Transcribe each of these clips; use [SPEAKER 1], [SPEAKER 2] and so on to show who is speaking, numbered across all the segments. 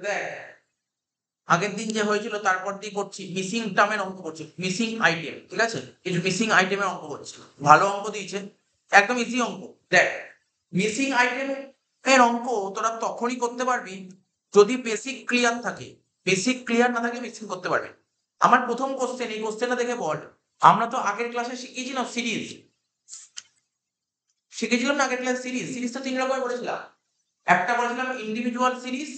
[SPEAKER 1] দেখ আগের দিন যে হয়েছিল তারপর দিয়ে করছি, মিসিং টার্মের অঙ্ক করছি, মিসিং আইটেম, ঠিক আছে? এই মিসিং আইটেমের অঙ্ক করছি, ভালো অঙ্ক দিয়েছে, একদম ইজি অঙ্ক। দেখ মিসিং আইটেম এর অঙ্ক তোরা তখনই করতে পারবি যদি বেসিক ক্লিয়ার থাকে। বেসিক ক্লিয়ার না থাকলে মিসিং করতে পারবি। আমার প্রথম কোশ্চেন, এই কোশ্চেনটা দেখে বল, আমরা তো আগের ক্লাসে শিখিয়েছিলাম সিরিজ, শিখেছিলাম না আগের ক্লাস সিরিজ? সিরিজ তো 3 রকমের করেছিলাম, একটা বলেছিলাম ইন্ডিভিজুয়াল সিরিজ,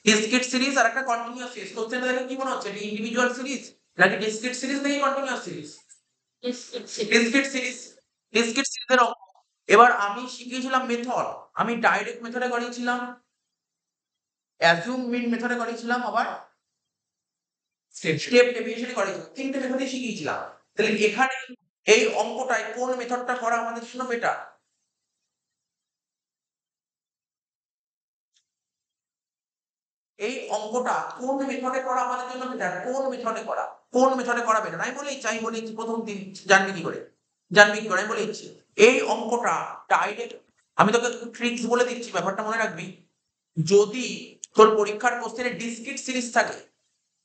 [SPEAKER 1] ডিসক্রিট সিরিজ, আর একটা কন্টিনিউয়াস সিরিজ। কোশ্চেনটা দেখে কি মনে হচ্ছে, এটা ইন্ডিভিজুয়াল সিরিজ নাকি ডিসক্রিট সিরিজ নাকি continuous series? Discrete series. Discrete সিরিজের অঙ্ক। এবার আমি শিখিয়েছিলাম মেথড, আমি ডাইরেক্ট মেথডে করিয়েছিলাম, অ্যাজিউম মিন মেথডে করিয়েছিলাম, আবার স্টেপ ডেভিয়েশনে করিয়েছিলাম, 3টে মেথডে শিখিয়েছিলাম। তাহলে এখানে এই অঙ্কটায় কোন মেথডটা করা আমাদের জন্য বেটার? এই অঙ্কটা কোন মেথডে করা আমাদের জন্য বেটার? কোন মেথডে করা, কোন মেথডে করা বেটার? আমি বলেছি প্রথম দিন, জানবি কি করে, জানবি কি করে আমি বলেছি এই অঙ্কটা ডাইরেক্ট। আমি তোকে ট্রিক্স বলে দিচ্ছি, ব্যাপারটা মনে রাখবি। যদি তোর পরীক্ষার কোশ্চেনে ডিসক্রিট সিরিজ থাকে,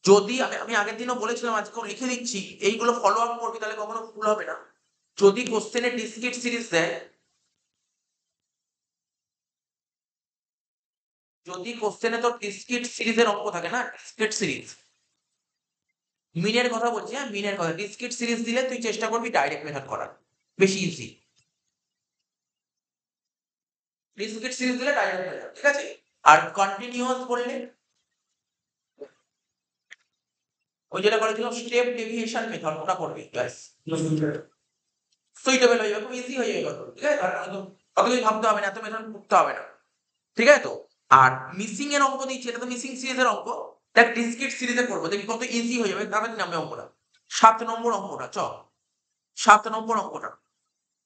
[SPEAKER 1] যদি আমি আগের দিনও বলেছিলাম, আজকেও লিখে দিচ্ছি, এইগুলো ফলো আপ করবি, তাহলে কখনো ভুল হবে না। যদি কোশ্চেনে ডিসক্রিট সিরিজ দেয়, যদি কোশ্চেনে তোর ডিসক্রিট সিরিজের অঙ্ক থাকে না, ডিসক্রিট সিরিজ, মিনের কথা বলছি, হ্যাঁ মিনের কথা, ডিসক্রিট সিরিজ দিলে তুই চেষ্টা করবি ডাইরেক্ট মেথড করার, বেশি ইজি। ডিসক্রিট সিরিজ দিলে ডাইরেক্ট মেথড, ঠিক আছে? আর কন্টিনিউয়াস বললে ওই যেটা করেছিলাম স্টেপ ডেভিয়েশন মেথড, ওটা করবি, ব্যাস সুইটেবল হয়ে যাবে, খুব ইজি হয়ে যাবে, ঠিক আছে? আর অত কিছু ভাবতে হবে না, এত মেথড করতে হবে না, ঠিক আছে তো? আর মিসিং এর অঙ্ক দিচ্ছি, এটা তো মিসিং সিরিজের অঙ্ক, দেখ ডিসক্রিট সিরিজে করবো, দেখি কত ইজি হয়ে যাবে, তাড়াতাড়ি নামবে অঙ্কটা। 7 নম্বর অঙ্কটা, 7 নম্বর অঙ্কটা,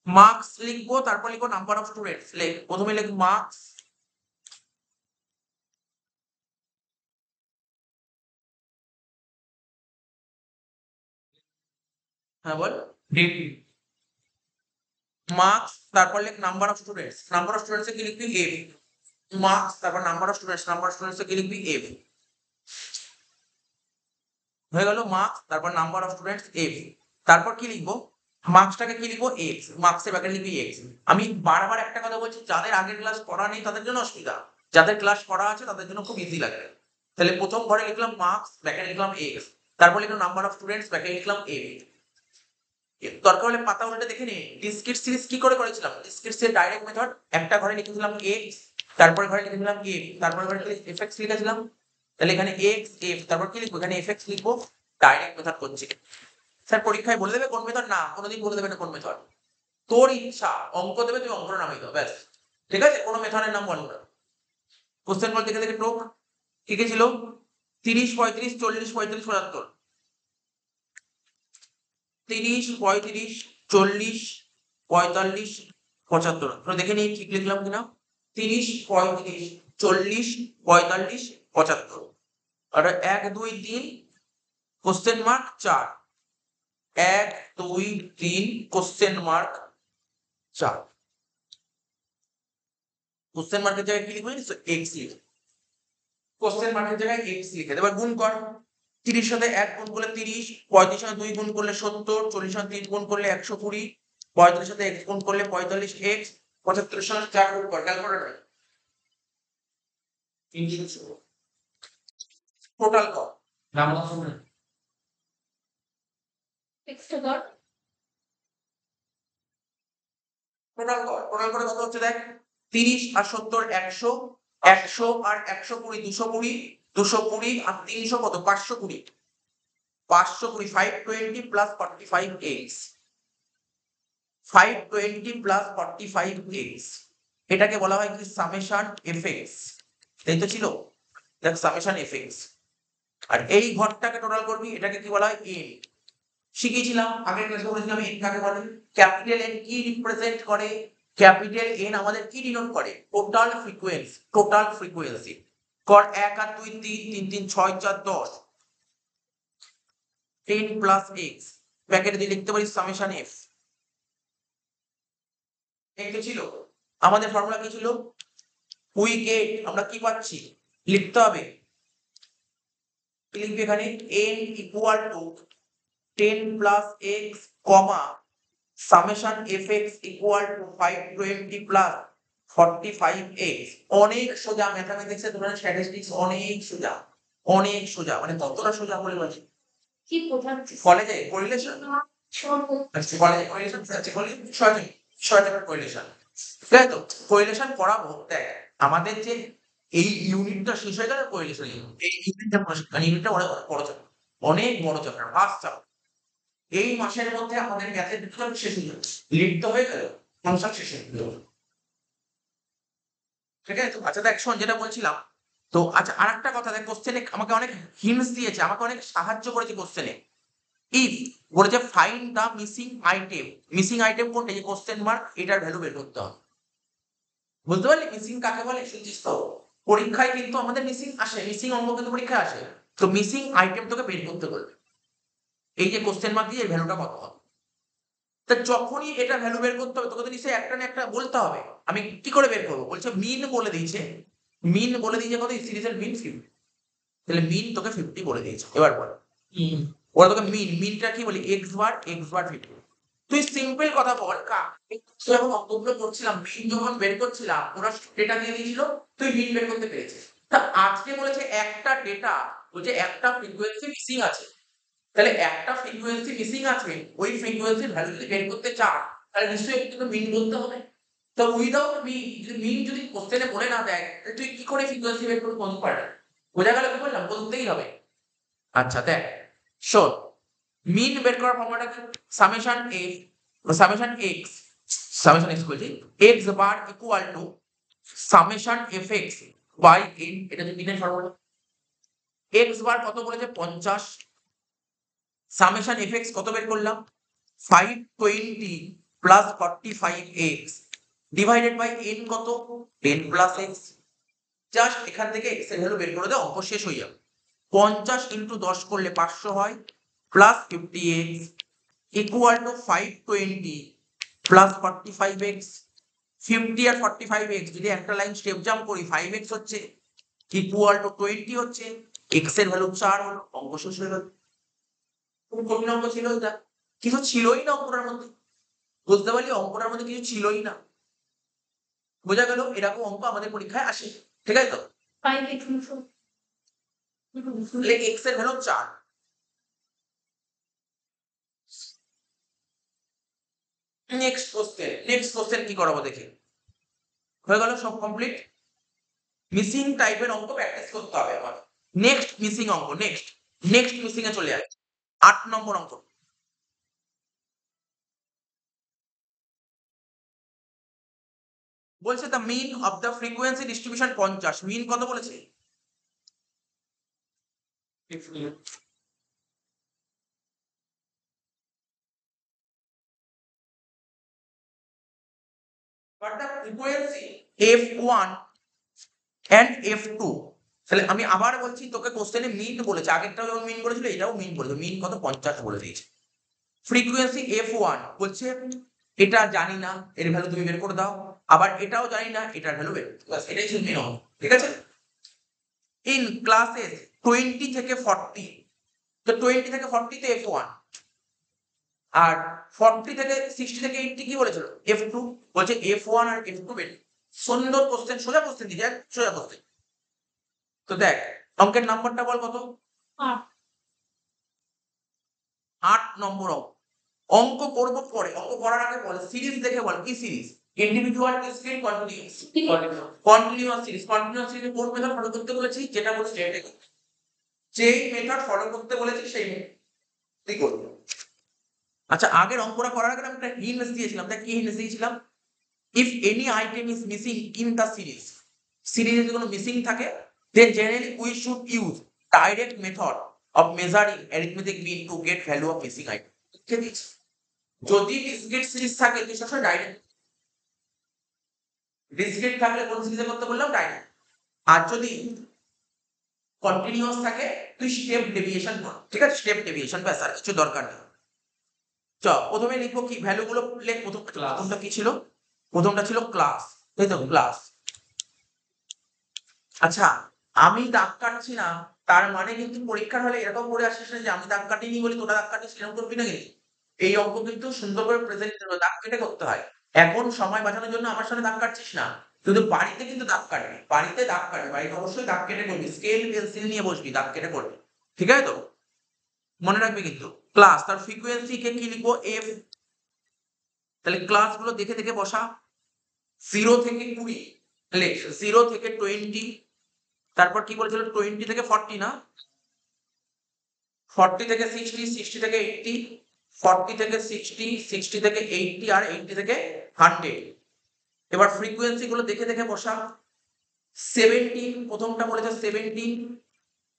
[SPEAKER 1] মার্কস লিখবো, তারপর লিখবো নাম্বার অফ স্টুডেন্টস। প্রথমে লিখ মার্কস, হ্যাঁ বল, মার্কস, তারপর লিখ number of students, number of students কি লিখবি? এফ। মার্কস, তারপর number of students, number of students কি লিখবি? এফ। হয়ে গেল মার্কস, তারপর নাম্বার অফ স্টুডেন্টস এফ, তারপর কি লিখবো? মার্কসটাকে কি লিখবো? এক্স, মার্কসের ব্যাকে লিখবি এক্স। আমি বারবার একটা কথা বলছি, যাদের আগের ক্লাস পড়া নেই তাদের জন্য অসুবিধা, যাদের ক্লাস পড়া আছে তাদের জন্য খুব ইজি লাগবে। তাহলে প্রথম ঘরে লিখলাম মার্কস, ব্যাকে লিখলাম এক্স, তারপর লিখলাম নাম্বার অফ স্টুডেন্টস, ব্যাকে লিখলাম এফ। দরকার হলে পাতা উল্টে দেখে নে ডিসক্রিট সিরিজ কি করে করেছিলাম। ডিসক্রিট সিরিজ ডাইরেক্ট মেথড, একটা ঘরে লিখেছিলাম এক্স, তারপরে ঘরে লিখেছিলাম এফ, তারপরে ঘরে এফএক্স লিখেছিলাম। তাহলে এখানে এক্স এফ, তারপর কি লিখবো? এখানে এফএক্স লিখবো। ডাইরেক্ট মেথড করছি। স্যার পরীক্ষায় বলে দেবে কোন মেথড? না, কোনোদিন বলে দেবে না কোন মেথড। তোর ইচ্ছা, অঙ্ক দেবে, তুই অঙ্কটা নামিয়ে দাও, ব্যাস, ঠিক আছে? কোনো মেথডের নাম বলবো না। কোশ্চেন বল দেখে দেখে টোক, কি কি ছিল? 30 35 40 45 75। 30 35 40 45 75, তো দেখে নিই ঠিক লিখলাম কিনা। 30 35 40 45 75, আর 1 2 3 question mark 4, 1 2 3 question mark 4। Question মার্কের জায়গায় কি লিখবো জানিস? এক্স লিখে, কোশ্চেন মার্কের জায়গায় এক্স লিখে এবার গুণ কর। 30 সাথে 1 গুণ করলে 30, 35 সাথে 2 গুণ করলে 70, 40 সাথে 3 গুণ করলে 120, 45 সাথে x গুণ করলে 45 x, 75 সাথে 4 গুণ কর, ক্যালকুলেটর টোটাল কর, নাম্বার শুনে এক্সট্রা কর, টোটাল কর, টোটাল করে কত হচ্ছে দেখ। 30 আর 70 100, 100 আর 120 220, 220 আর 300 কত? 520, 520 520 প্লাস 45x, 520 প্লাস 45x, এটাকে বলা হয় কি? সামেশন এফএক্স, তাই তো ছিল? দেখ সামেশন এফএক্স, আর এই ঘরটাকে টোটাল করবি, এটাকে কি বলা হয়? এন। শিখেছিলাম আগের ক্লাসে, বলেছিলাম এন কাকে বলে। ক্যাপিটাল এন কি রিপ্রেজেন্ট করে? ক্যাপিটাল এন আমাদের কি ডিনোট করে? Total frequency, total frequency. কর 1 আর 2 3 3 3 6 4 10, 10 প্লাস এক্স, ব্র্যাকেটে দিয়ে লিখতে পারি সামেশন এফ। এই তো ছিল আমাদের ফর্মুলা, কি ছিল? উই গেট, আমরা কি পাচ্ছি? লিখতে হবে, কি লিখবে এখানে, n equal to 10 plus x comma summation fx equal to 520 plus 45x। অনেক সোজা ম্যাথমেটিক্স এর ধরনের স্ট্যাটিস্টিক্স, অনেক সোজা, অনেক সোজা, মানে কতটা সোজা বলে বলছি।
[SPEAKER 2] কি কোথায়
[SPEAKER 1] কলেজে কোরিলেশন, আচ্ছা কলেজে কোরিলেশন, আচ্ছা কলেজে বিষয়টার কোরিলেশন, ঠিক আছে তো। কোরিলেশন করাবো, দেখ আমাদের যে এই ইউনিটটা শেষ হয়ে গেলে কোরিলেশন, এই ইউনিটটা মানে ইউনিটটা অনেক বড় চ্যাপ্টার, অনেক বড় চ্যাপ্টার, ফার্স্ট চ্যাপ্টার। এই মাসের মধ্যে আমাদের ম্যাথের ডিসকাশন শেষ হয়ে যাবে, লিখতে হয়ে গেল, ফাংশন শেষ হয়ে গেল, ঠিক আছে তো। আচ্ছা দেখ শোন যেটা বলছিলাম, তো আচ্ছা আরেকটা কথা দেখ, কোশ্চেনে আমাকে অনেক হিন্টস দিয়েছে, আমাকে অনেক সাহায্য করেছে কোশ্চেনে। ইফ বলেছে find the missing item, missing item কোনটা, এই কোশ্চেন মার্ক, এটার ভ্যালু বের করতে হবে। বুঝতে পারলি মিসিং কাকে বলে, শুনছিস তো, পরীক্ষায় কিন্তু আমাদের মিসিং আসে, মিসিং অঙ্ক কিন্তু পরীক্ষায় আসে, তো মিসিং আইটেম তোকে বের করতে বলবে, এই যে কোশ্চেন মার্ক দিয়ে এর ভ্যালুটা কত হবে। তা যখনই এটা ভ্যালু বের করতে হবে তোকে তো নিশ্চয়ই একটা না একটা বলতে হবে। আমি কি করে বের করবো, বলছে মিন বলে দিয়েছে, মিন বলে দিয়েছে কত, এই সিরিজের মিন 50, তাহলে মিন তোকে 50 বলে দিয়েছে। এবার বল, ওরা তোকে মিনটা কি বলি, x বার 50। তুই সিম্পল কথা বল, যখন অঙ্কগুলো করছিলাম, মিন যখন বের করছিলাম, ওরা ডেটা দিয়ে দিয়েছিল, তুই মিন বের করতে পেরেছিস। তা আজকে বলেছে একটা ডেটা, বলছে একটা ফ্রিকোয়েন্সি মিসিং আছে, তাহলে একটা ফ্রিকোয়েন্সি মিসিং আছে, ওই ফ্রিকোয়েন্সির ভ্যালু যদি বের করতে চান, তাহলে নিশ্চয়ই কিন্তু মিন বলতে হবে। তো উইদাউট মিন, যদি মিন যদি কোশ্চেনে বলে না দেয়, তাহলে তুই কি করে ফ্রিকোয়েন্সি বের করতে বলতে পারবি। বোঝা গেল কি বললাম, বলতেই হবে। আচ্ছা দেখ শোন, মিন বের করার ফর্মুলাটা কি, summation F, summation X, summation X বলছি, X bar equal to summation F X by N, এটা হচ্ছে মিনের ফর্মুলা। এক্স বার কত বলেছে 50, সামেশন এফ এক্স কত বের করলাম 520 plus 45x divided by n কত 10 প্লাস x। জাস্ট এখান থেকে x এর ভ্যালু বের করে দাও, অঙ্ক শেষ হয়ে যাবে। 50 ইনটু 10 করলে 500 হয়, plus 50x equal to 520 plus 45x। 50 আর 45x যদি একটা লাইন স্টেপ জাম্প করি, 5x হচ্ছে ইকুয়াল টু 20 হচ্ছে, x এর ভ্যালু 4 হলো, অঙ্ক শেষ হয়ে গেল। খুব কঠিন অঙ্ক ছিল এটা, কিছু ছিলই না অঙ্কটার মধ্যে, বুঝতে পারলি অঙ্কটার মধ্যে কিছু ছিলই না। বোঝা গেল, এরকম অঙ্ক আমাদের পরীক্ষায় আসে, ঠিক আছে তো। এক্স এর ভ্যালু 4। নেক্সট কোশ্চেন কি করাবো দেখি। হয়ে গেল সব কমপ্লিট। মিসিং টাইপের অঙ্ক প্র্যাকটিস করতে হবে আমার। নেক্সট মিসিং অঙ্ক, নেক্সট মিসিং এ চলে আসে 8 নম্বর অঙ্ক। বলছে the mean of the frequency distribution 50, mean কত বলেছে, but the frequency f1 and f2। তাহলে আমি আবার বলছি, তোকে কোশ্চেনে মিন বলেছে, আগেরটাও যেমন মিন বলেছিল, এটাও মিন বলেছে, মিন কত 50 বলে দিয়েছে। ফ্রিকোয়েন্সি f1 বলছে এটা জানি না, এর ভ্যালু তুমি বের করে দাও, আবার এটাও জানি না, এটার ভ্যালু বের, বাস এটাই ছিল মেন অঙ্ক, ঠিক আছে। ইন ক্লাসেস 20 থেকে 40, তো 20 থেকে 40 তে f1, আর 40 থেকে 60 থেকে 80 কি বলেছিল f2, বলছে f1 আর f2 বের। সুন্দর কোশ্চেন, সোজা কোশ্চেন দিয়েছে, সোজা কোশ্চেন। তো দেখ অঙ্কের নাম্বারটা বল কত, 8 নম্বর অঙ্ক। অঙ্ক করব পরে, অঙ্ক করার আগে বল সিরিজ দেখে বল, কি series, individual, discrete, continuous. Continuous series কোন মেথড ফলো করতে বলেছি, যেটা বলেছি সেটাই করতে, যেই মেথড ফলো করতে বলেছি সেই মেথড করব। আচ্ছা আগের অঙ্কটা করার আগে আমি একটা হিন্টস দিয়েছিলাম, দেখ কি হিন্টস দিয়েছিলাম, if any item is missing in the series, সিরিজে যদি কোনো মিসিং থাকে, then generally we should use direct method of measuring arithmetic mean to get value of missing item। যদি ডিসক্রিট সিরিজ থাকে তুই সবসময় ডাইরেক্ট, ডিসক্রিট থাকলে কোন সিরিজে করতে বললাম, ডাইরেক্ট। আর যদি কন্টিনিউয়াস থাকে তুই স্টেপ ডেভিয়েশন কর, ঠিক আছে, স্টেপ ডেভিয়েশন, ব্যাস আর কিছু দরকার নেই। চ প্রথমে লিখবো কি ভ্যালু গুলো, প্রথমটা কি ছিল, প্রথমটা ছিল ক্লাস, তাই তো ক্লাস। আচ্ছা আমি দাগ কাটছি না তার মানে কিন্তু পরীক্ষার হলে এরকম করে আসিস না যে আমি দাগ কাটিনি বলি তোরা দাগ কাটিস, এরকম করবি না কিন্তু। এই অঙ্ক কিন্তু সুন্দর করে প্রেজেন্ট দাগ কেটে করতে হয়। এখন সময় বাঁচানোর জন্য আমার সাথে দাগ কাটছিস না, কিন্তু বাড়িতে কিন্তু দাগ কাটবি, বাড়িতে দাগ কাটবি, বাড়িতে অবশ্যই দাগ কেটে করবি, স্কেল পেন্সিল নিয়ে বসবি, দাগ কেটে করবি, ঠিক আছে তো? মনে রাখবি কিন্তু। ক্লাস তার ফ্রিকোয়েন্সি কে কি লিখবো, এফ। তাহলে ক্লাস গুলো দেখে দেখে বসা। 0 থেকে 20, তাহলে 0 থেকে 20, তারপর কি বলেছিল 20 থেকে 40 না, 40 থেকে 60, 60 থেকে 80, 40 থেকে 60, 60 থেকে 80 আর 80 থেকে 100। এবার ফ্রিকোয়েন্সি গুলো দেখে দেখে বসা। 17 প্রথমটা বলেছে 17,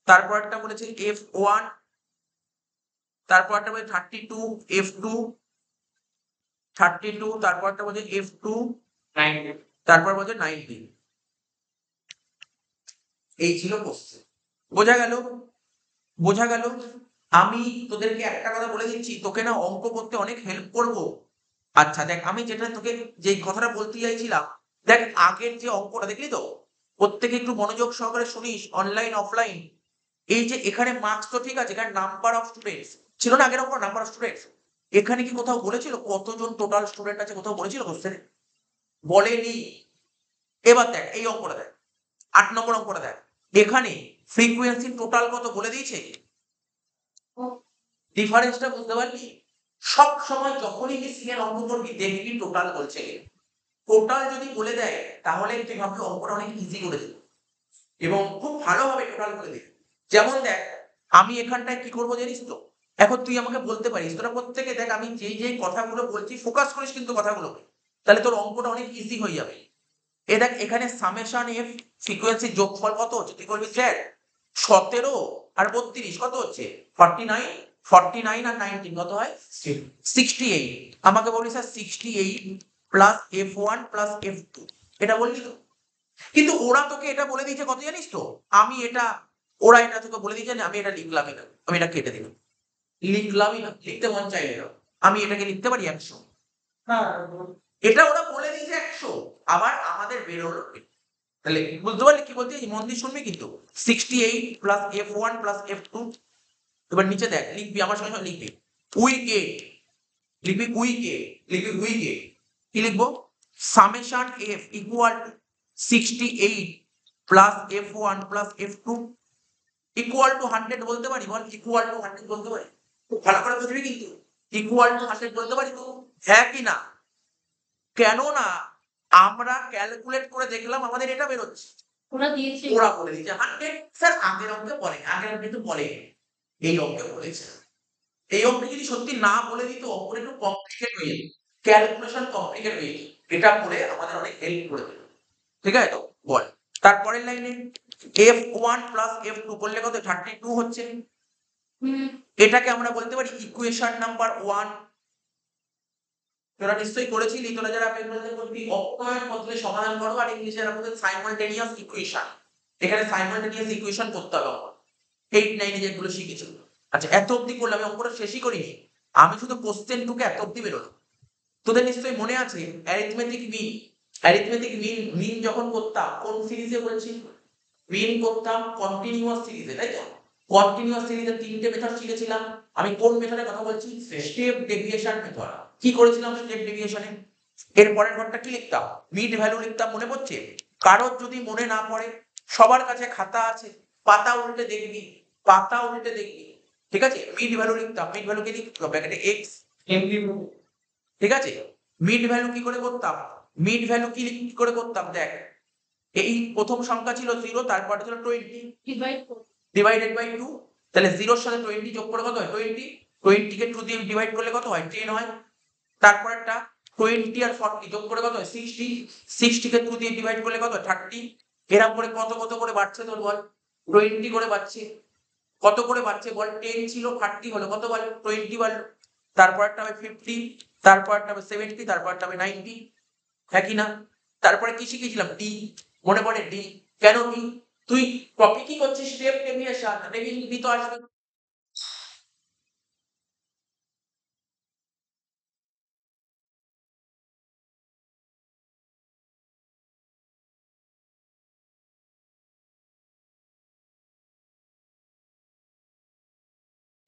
[SPEAKER 1] তারপরটা বলেছে F1, তারপরটা বলেছে 32 F2, 32 তারপরটা বলেছে F2, 90 তারপর বলেছে 90। এই ছিল কোশ্চেন। বোঝা গেল? বোঝা গেল? আমি তোদেরকে একটা কথা বলে দিচ্ছি, তোকে না অঙ্ক করতে অনেক হেল্প করব। আচ্ছা দেখ, আমি যেটা তোকে যে কথাটা বলতে চাইছিলাম, দেখ আগের যে অঙ্কটা দেখলি তো, প্রত্যেকে একটু মনোযোগ সহকারে শুনিস, অনলাইন অফলাইন। এই যে এখানে মার্কস তো ঠিক আছে, এখানে নাম্বার অফ স্টুডেন্টস ছিল না, আগের অঙ্ক নাম্বার অফ স্টুডেন্টস। এখানে কি কোথাও বলেছিল কতজন টোটাল স্টুডেন্ট আছে, কোথাও বলেছিল কোশ্চেনে? বলেনি। এবার দেখ এই অঙ্কটা দেখ, 8 নম্বর অঙ্কটা দেখ, এখানে ফ্রিকোয়েন্সি টোটাল কত বলে দিয়েছে। ডিফারেন্সটা বুঝতে পারলি? সব সময় যখনই মিসিং এর অঙ্ক করবি দেখবি টোটাল বলছে, টোটাল যদি বলে দেয় তাহলে তুই ভাববি অঙ্কটা অনেক ইজি করে দিল, এবং খুব ভালোভাবে টোটাল করে দিল। যেমন দেখ, আমি এখানটায় কি করবো জানিস তো? এখন তুই আমাকে বলতে পারিস, তোরা প্রত্যেকে দেখ আমি যেই যেই কথাগুলো বলছি ফোকাস করিস কিন্তু কথাগুলো, তাহলে তোর অঙ্কটা অনেক ইজি হয়ে যাবে। এ দেখ এখানে সামেশন এফ ফ্রিকোয়েন্সির যোগফল কত হচ্ছে, তুই বলবি স্যার 17 আর 32 কত হচ্ছে 49, 49 আর 19 কত হয় 68। আমাকে বলি sir 68 plus F1 plus F2, এটা বললি তো? কিন্তু ওরা তোকে এটা বলে দিয়েছে কত জানিস তো? আমি এটা, ওরা এটা তোকে বলে দিয়েছে না, আমি এটা লিখলামই না, আমি এটা কেটে দিলাম, লিখলামই না, লিখতে মন চাইলে না, আমি এটাকে লিখতে পারি 100। হ্যাঁ, এটা ওরা বলে দিয়েছে 100, আবার আমাদের বেরোলো। তাহলে বুঝতে পারলি কি বলতে চাইছি? মন দিয়ে শুনবি কিন্তু। 68 প্লাস F1 প্লাস F2। এবার নিচে দেখ, লিখবি আমার সঙ্গে সঙ্গে লিখবি, উই গেট, লিখবি উই গেট, লিখবি উই গেট, কি লিখবো, summation F equal 68 plus F1 plus F2 equal to 100 বলতে পারি, বল ইকুয়াল টু 100 বলতে পারি? খুব ভালো করে বুঝবি কিন্তু, ইকুয়াল টু 100 বলতে পারি তো? হ্যাঁ কি না? কেননা আমরা ক্যালকুলেট করে দেখলাম আমাদের এটা বেরোচ্ছে, ওরা দিয়েছে, ওরা বলে দিয়েছে 100। স্যার আগের অঙ্কে বলে, আগের অঙ্কে তো বলে, এই অঙ্কে বলেছে। এই অঙ্কে যদি সত্যি না বলে দিত অঙ্কটা একটু কমপ্লিকেট হয়ে যেত, ক্যালকুলেশন কমপ্লিকেট হয়ে যেত, এটা বলে আমাদের অনেক হেল্প করে দিল, ঠিক আছে তো? বল তারপরের লাইনে F1 প্লাস F2 করলে কত 32 হচ্ছে। এটাকে আমরা বলতে পারি ইকুয়েশন নাম্বার 1। তোরা নিশ্চয়ই করেছিলি, তোরা যারা অক্ষয়ের পদ্ধতি সমাধান করো, আর ইংলিশে এর মধ্যে সাইমালটেনিয়াস ইকুয়েশন, এখানে সাইমালটেনিয়াস ইকুয়েশন করতে হবে আমার 8 9 যেগুলো শিখেছিল। আচ্ছা এত অবধি করলাম, আমি অঙ্কটা শেষই করিনি, আমি শুধু কোশ্চেন টুকে এত অবধি বেরোলো। তোদের নিশ্চয়ই মনে আছে অ্যারিথমেটিক মিন, অ্যারিথমেটিক মিন মিন যখন করতাম কোন সিরিজে বলছি, মিন করতাম কন্টিনিউয়াস সিরিজে, তাই তো? কন্টিনিউয়াস সিরিজে 3টে মেথড শিখেছিলাম। আমি কোন মেথডের কথা বলছি, স্টেপ ডেভিয়েশন মেথড। কি করেছিলাম স্টেপ ডেভিয়েশনে? এর পরের ঘরটা কি লিখতাম, মিড ভ্যালু লিখতাম, মনে পড়ছে? কারোর যদি মনে না পড়ে, সবার কাছে খাতা আছে, পাতা উল্টে দেখবি, পাতা উল্টে দেখবি, ঠিক আছে? মিড ভ্যালু লিখতাম, মিড ভ্যালু কি লিখতাম ব্র্যাকেটে এক্স, ঠিক আছে? মিড ভ্যালু কি করে করতাম, মিড ভ্যালু কি করে করতাম দেখ, এই প্রথম সংখ্যা ছিল 0, তারপরটা ছিল 20 ডিভাইডেড বাই 2, তাহলে 0 এর সাথে 20 যোগ করে কত হয় 20, 20 কে 2 দিয়ে ডিভাইড করলে কত হয় 10 হয়। তারপরেরটা 20 আর 40 যোগ করে কত হয় 60, 60 কে 2 দিয়ে ডিভাইড করলে কত হয় 30। এরকম করে কত কত করে বাড়ছে তোর বল, 20 করে বাড়ছে। কত করে বাড়ছে বল, 10 ছিল 30 হলো, কত বল 20 বাড়লো। তারপরটা হবে 50, তারপরটা হবে 70, তারপরটা হবে 90, হ্যাঁ কি না? তারপরে কি শিখেছিলাম, ডি, মনে পড়ে ডি? কেন ডি? তুই কপি কি করছিস, স্টেপ ডেভিয়েশন, ডি তো আসবে।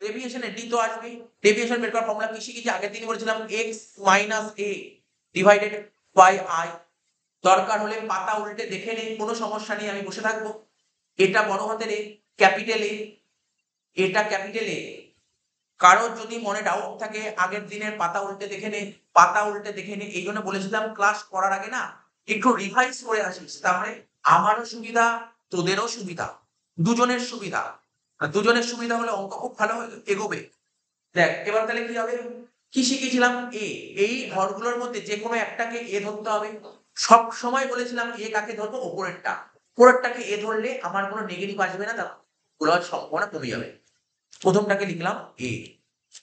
[SPEAKER 1] ডেভিয়েশনে ডি তো আসবে। ডেভিয়েশন বের করার ফর্মুলা কি শিখেছি আগের দিনই বলেছিলাম, x minus a divided by i। দরকার হলে পাতা উল্টে দেখে নেই, কোনো সমস্যা নেই, আমি বসে থাকবো। এটা বড় হাতের এ, ক্যাপিটাল এ, এটা ক্যাপিটাল এ। কারোর যদি মনে ডাউট থাকে আগের দিনের পাতা উল্টে দেখে নে, পাতা উল্টে দেখে নে। এই জন্য বলেছিলাম ক্লাস করার আগে না একটু রিভাইজ করে আসিস, তাহলে আমারও সুবিধা, তোদেরও সুবিধা, দুজনের সুবিধা। আর দুজনের সুবিধা হলে অঙ্ক খুব ভালো এগোবে। দেখ এবার তাহলে কি হবে, কি শিখেছিলাম, এ, এই ঘরগুলোর মধ্যে যে কোনো একটাকে এ ধরতে হবে। সব সময় বলেছিলাম এ কাকে ধরবো, ওপরেরটা। উপরেরটাকে এ ধরলে আমার কোনো নেগেটিভ আসবে না, তা গুলোর সম্ভাবনা কমে যাবে। প্রথমটাকে লিখলাম এ,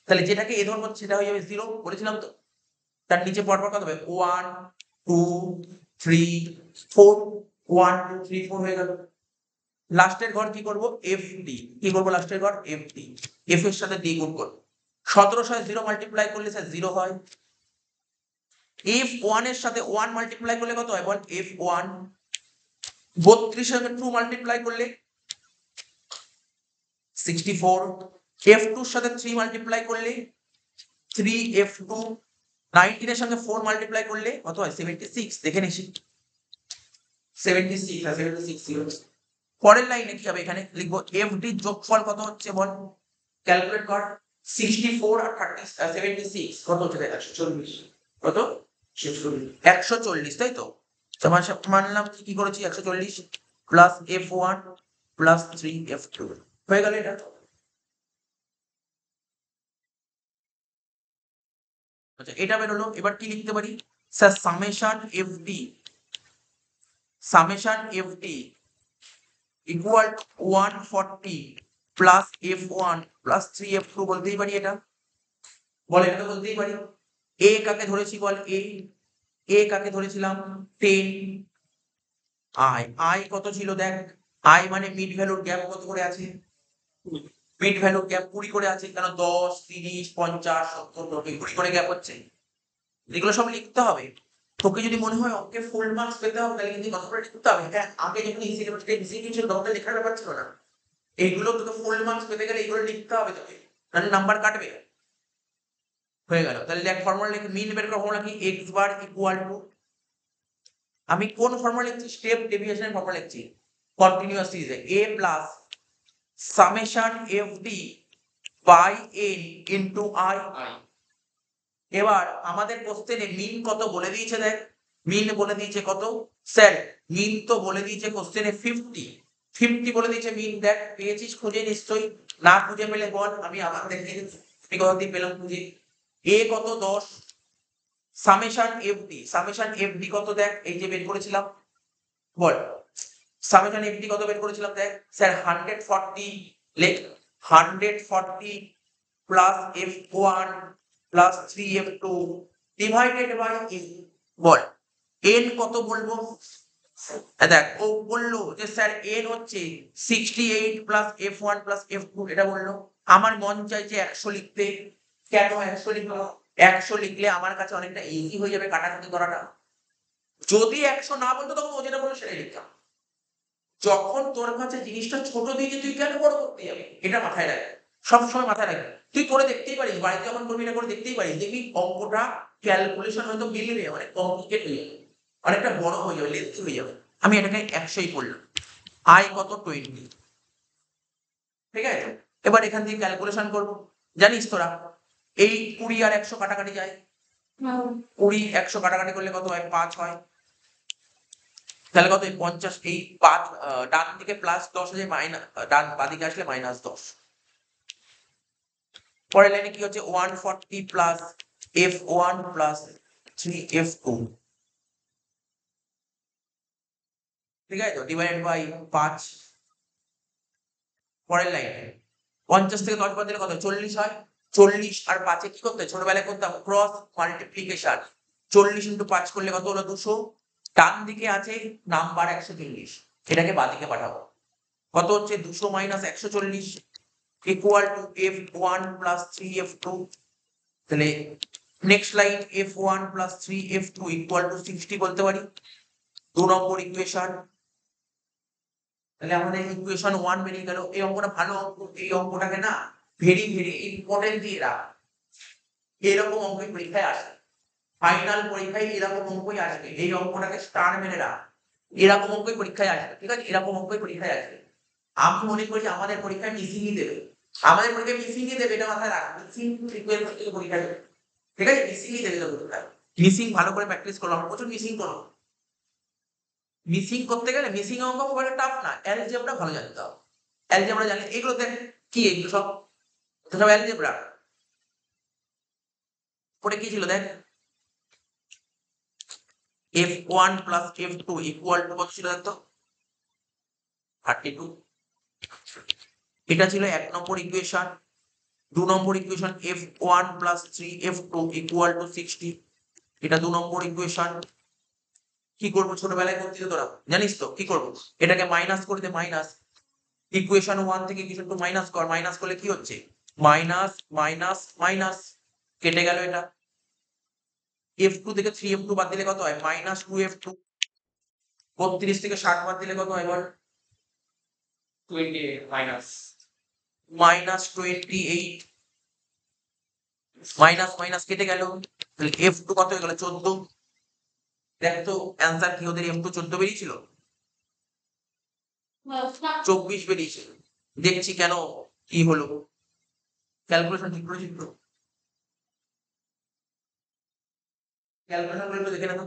[SPEAKER 1] তাহলে যেটাকে এ ধরবো সেটা হয়ে যাবে 0 বলেছিলাম তো। তার নিচে পরপর কত হবে, 1 2 3 4, 1 2 3 4 হয়ে গেল। লাস্টের ঘর কি করব, এফ ডি। কি করবো লাস্টের ঘর, এফ ডি। এফ এর সাথে ডি গুণ করবো। 17 সাথে 0 মাল্টিপ্লাই করলে স্যার 0 হয়। এফ 1 এর সাথে 1 মাল্টিপ্লাই করলে কত হয় বল, এফ 1। 32 এর সাথে 2 মাল্টিপ্লাই করলে 64। এফ 2 এর সাথে 3 মাল্টিপ্লাই করলে 3f2। 19 এর সঙ্গে 4 মাল্টিপ্লাই করলে কত হয়, 76। দেখে নিছি 76 আর 76 0। পরের লাইনে কি হবে, এখানে লিখবো এফডি যোগফল কত হচ্ছে বল, ক্যালকুলেট কর। 64 আর 76 কত হচ্ছে, 140। কত, 140, তাই তো। তোমার মানলাম কি করেছি, 140 প্লাস f1 প্লাস 3f2 হয়ে গেল এটা। আচ্ছা এটা বেরোলো, এবার কি লিখতে পারি sir, summation FD, summation FD equal 140 plus f1 plus 3f2 বলতেই পারি এটা, বল এটা তো বলতেই পারি। এ কাকে ধরেছি বল, এ কাকে ধরেছিলাম 10। আই কত ছিল দেখ, আই মানে মিড ভ্যালুর গ্যাপ কত করে আছে, মিড ভ্যালুর গ্যাপ 20 করে আছে, কেন 10 30 50 70 90 20 করে গ্যাপ হচ্ছে। এগুলো সব লিখতে হবে। তোকে যদি মনে হয় অঙ্কে ফুল মার্কস পেতে হবে তাহলে কিন্তু কত করে লিখতে হবে। হ্যাঁ আগে যখন ইজি ছিল তখন লেখার ব্যাপার ছিল না, এইগুলো তোকে ফুল মার্কস পেতে গেলে এইগুলো লিখতে হবে তোকে, মানে নাম্বার কাটবে। হয়ে গেল, তাহলে দেখ ফর্মুলা লিখে, মিন বের করার ফর্মুলা কি, x বার ইকুয়াল টু, আমি কোন ফর্মুলা লিখছি, স্টেপ ডেভিয়েশনের ফর্মুলা লিখছি, কন্টিনিউয়াস সিরিজে a plus summation fd by n into i। এবার আমাদের কোশ্চেনে মিন কত বলে দিয়েছে দেখ, মিন বলে দিয়েছে কত স্যার, মিন তো বলে দিয়েছে কোশ্চেনে 50 বলে দিয়েছে মিন। দেখ পেয়েছিস খুঁজে, নিশ্চয়ই না খুঁজে পেলে বল, আমি আবার দেখিয়ে দিচ্ছি আমি কোথা দিয়ে পেলাম খুঁজে। এ কত 10, সামেশন এফডি কত দেখ, এই যে বের করেছিলাম, বল সামেশন এফডি কত বের করেছিলাম দেখ স্যার, 140 লেখ, 140 plus f1 plus 3f2 divided by n। বল n কত বলবো, দেখ ও বললো যে স্যার n হচ্ছে 68 প্লাস f1 প্লাস f2, এটা বললো। আমার মন চাইছে 100 লিখতে, কেন 100 লিখবো, 100 লিখলে আমার কাছে অনেকটা ইজি হয়ে যাবে কাটাকুটি করাটা। যদি 100 না বলতো তখন ও যেটা বললো সেটাই লিখতাম। যখন তোর কাছে জিনিসটা ছোট দিয়েছে তুই কেন বড় করতে যাবে, এটা মাথায় রাখ, সবসময় মাথায় রাখ। তুই করে দেখতেই পারিস, বাড়িতে যখন করবি এটা করে দেখতেই পারিস, দেখবি অঙ্কটা ক্যালকুলেশন হয়তো মিলবে, অনেক কমপ্লিকেট হয়ে যাবে, অনেকটা বড় হয়ে যাবে, লেন্থি হয়ে যাবে। আমি এটাকে 100ই করলাম, আই কত 20, ঠিক আছে। এবার এখান থেকে ক্যালকুলেশন করবো, জানিস তোরা এই 20 আর 100 কাটাকাটি যায়, 20 100 কাটাকাটি করলে কত হয়, 5 হয়। তাহলে কত, 50, এই 5 ডান দিকে প্লাস 10 হয়ে মাইনাস, ডান বাদিকে আসলে -10। পরের লাইনে কি হচ্ছে, 140 প্লাস f1 প্লাস 3f2, ঠিক আছে তো, ডিভাইডেড বাই 5। পরের লাইনে 50 থেকে 10 বাদ দিলে কত, 40 হয়। 40 আর 5 এ কি করতে, ছোটবেলায় করতাম ক্রস মাল্টিপ্লিকেশন, 40 ইনটু 5 করলে কত হলো, 200। ডান দিকে আছে নাম্বার 140, এটাকে বাদিকে পাঠাবো, কত হচ্ছে 200 minus 140 equal to f1 plus 3f2। তাহলে next line f1 plus 3f2 equal to 60 বলতে পারি, 2 নম্বর ইকুয়েশন। তাহলে আমাদের ইকুয়েশন 1 বেরিয়ে গেল। এই অঙ্কটা ভালো অঙ্ক, এই অঙ্কটাকে না ভেরি ভেরি ইম্পর্টেন্ট দিয়ে রাখ, এরকম অঙ্ক পরীক্ষায় আসে, ফাইনাল পরীক্ষায় এরকম অঙ্কই আসবে, এই অঙ্কটাকে স্টার মেরে রাখ, এরকম অঙ্কই পরীক্ষায় আসবে, ঠিক আছে, এরকম অঙ্কই পরীক্ষায় আসবে। আমি মনে করি আমাদের পরীক্ষায় মিসিংই দেবে, আমাদের পরীক্ষায় মিসিংই দেবে, এটা মাথায় রাখ, মিসিং ফ্রিকোয়েন্সি থেকে পরীক্ষা দেবে, ঠিক আছে, মিসিংই দেবে পরীক্ষায়। মিসিং ভালো করে প্র্যাকটিস করো, আমরা প্রচুর মিসিং করো। মিসিং করতে গেলে মিসিং অঙ্ক খুব একটা টাফ না, অ্যালজেব্রা ভালো জানতে হবে, অ্যালজেব্রা জানলে এগুলো দেখ কি, এগুলো সব সব অ্যালজেব্রা। পরে কি ছিল দেখ, f1 plus f2 equal to কত ছিল দেখতো, 32। এটা ছিল 1 number equation. 2 number equation f1 plus 3f2 equal to 60, এটা 2 নম্বর ইকুয়েশন। কি করবো, ছোটবেলায় করতে তোরা জানিস তো কি করবো, এটাকে মাইনাস করে দে, মাইনাস ইকুয়েশন 1 থেকে ইকুয়েশন 2 মাইনাস কর, মাইনাস করলে কি হচ্ছে, মাইনাস মাইনাস মাইনাস, কেটে গেল এটা। f2 থেকে 3f2 বাদ দিলে কত হয়, মাইনাস 2f2। 32 থেকে 60 বাদ দিলে কত হয় বল, 28 মাইনাস মাইনাস 28, মাইনাস মাইনাস কেটে গেল, তাহলে f2 কত হয়ে গেল 14। দেখ তো অ্যান্সার কি, ওদের f2 14 বেরিয়েছিল, 24 বেরিয়েছিল। দেখছি কেন কি হলো, ক্যালকুলেশন ঠিক করেছি তো, ক্যালকুলেশন করে একটু দেখে না তো,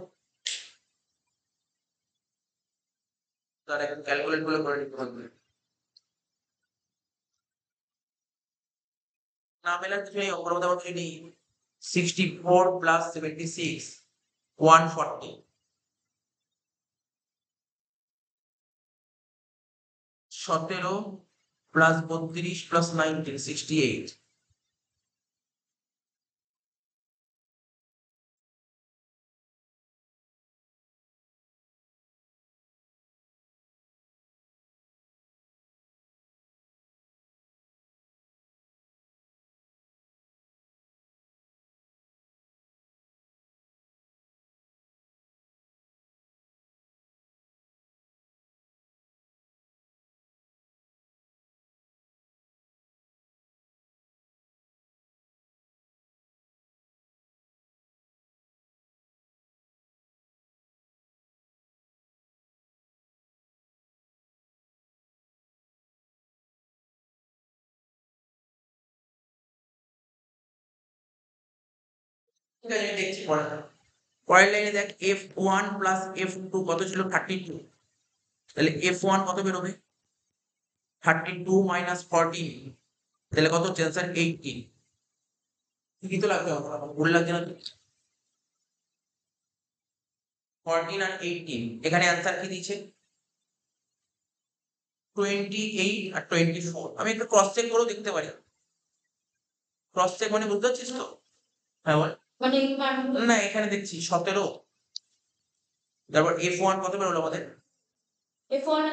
[SPEAKER 1] তার এখন ক্যালকুলেট গুলো করে নিতে হবে। না মেলার কিছু নেই, অঙ্কের মধ্যে আমার কিছু নেই। 64 প্লাস 76 140, 17 প্লাস 32 প্লাস 19 68, ঠিক আছে আমি দেখছি পরে। পরের লাইনে দেখ f1 প্লাস f2 কত ছিল 32, তাহলে f1 কত বেরোবে 32 মাইনাস 14, তাহলে কত হচ্ছে অ্যান্সার 18। কি তো লাগবে, আমার ভুল লাগছে না, 14 আর 18, এখানে অ্যান্সার কি দিয়েছে 28 আর 24। আমি একটু ক্রস চেক করেও দেখতে পারি, ক্রস চেক মানে বুঝতে পারছিস তো, হ্যাঁ বল, না এখানে দেখছি 17, তারপর f1 কত বেরোলো আমাদের
[SPEAKER 2] F1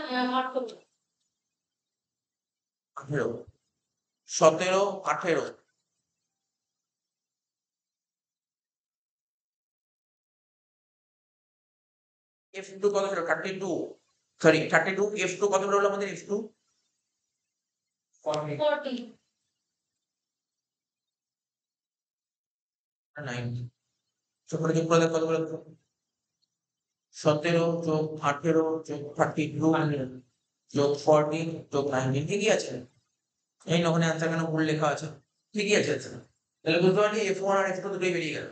[SPEAKER 1] 18, 17 18, f2 কত ছিল 32, সরি 32, f2 কত বেরোলো আমাদের f2
[SPEAKER 2] 40
[SPEAKER 1] 90, চোখে যোগ করে দেখ কত বেরোলো, 17 যোগ 18 যোগ 32 যোগ 14 যোগ 19, ঠিকই আছে। এই না ওখানে অ্যান্সার কেন ভুল লেখা আছে, ঠিকই আছে answer। তাহলে বুঝতে পারলি f1 আর f2 দুটোই বেরিয়ে গেল,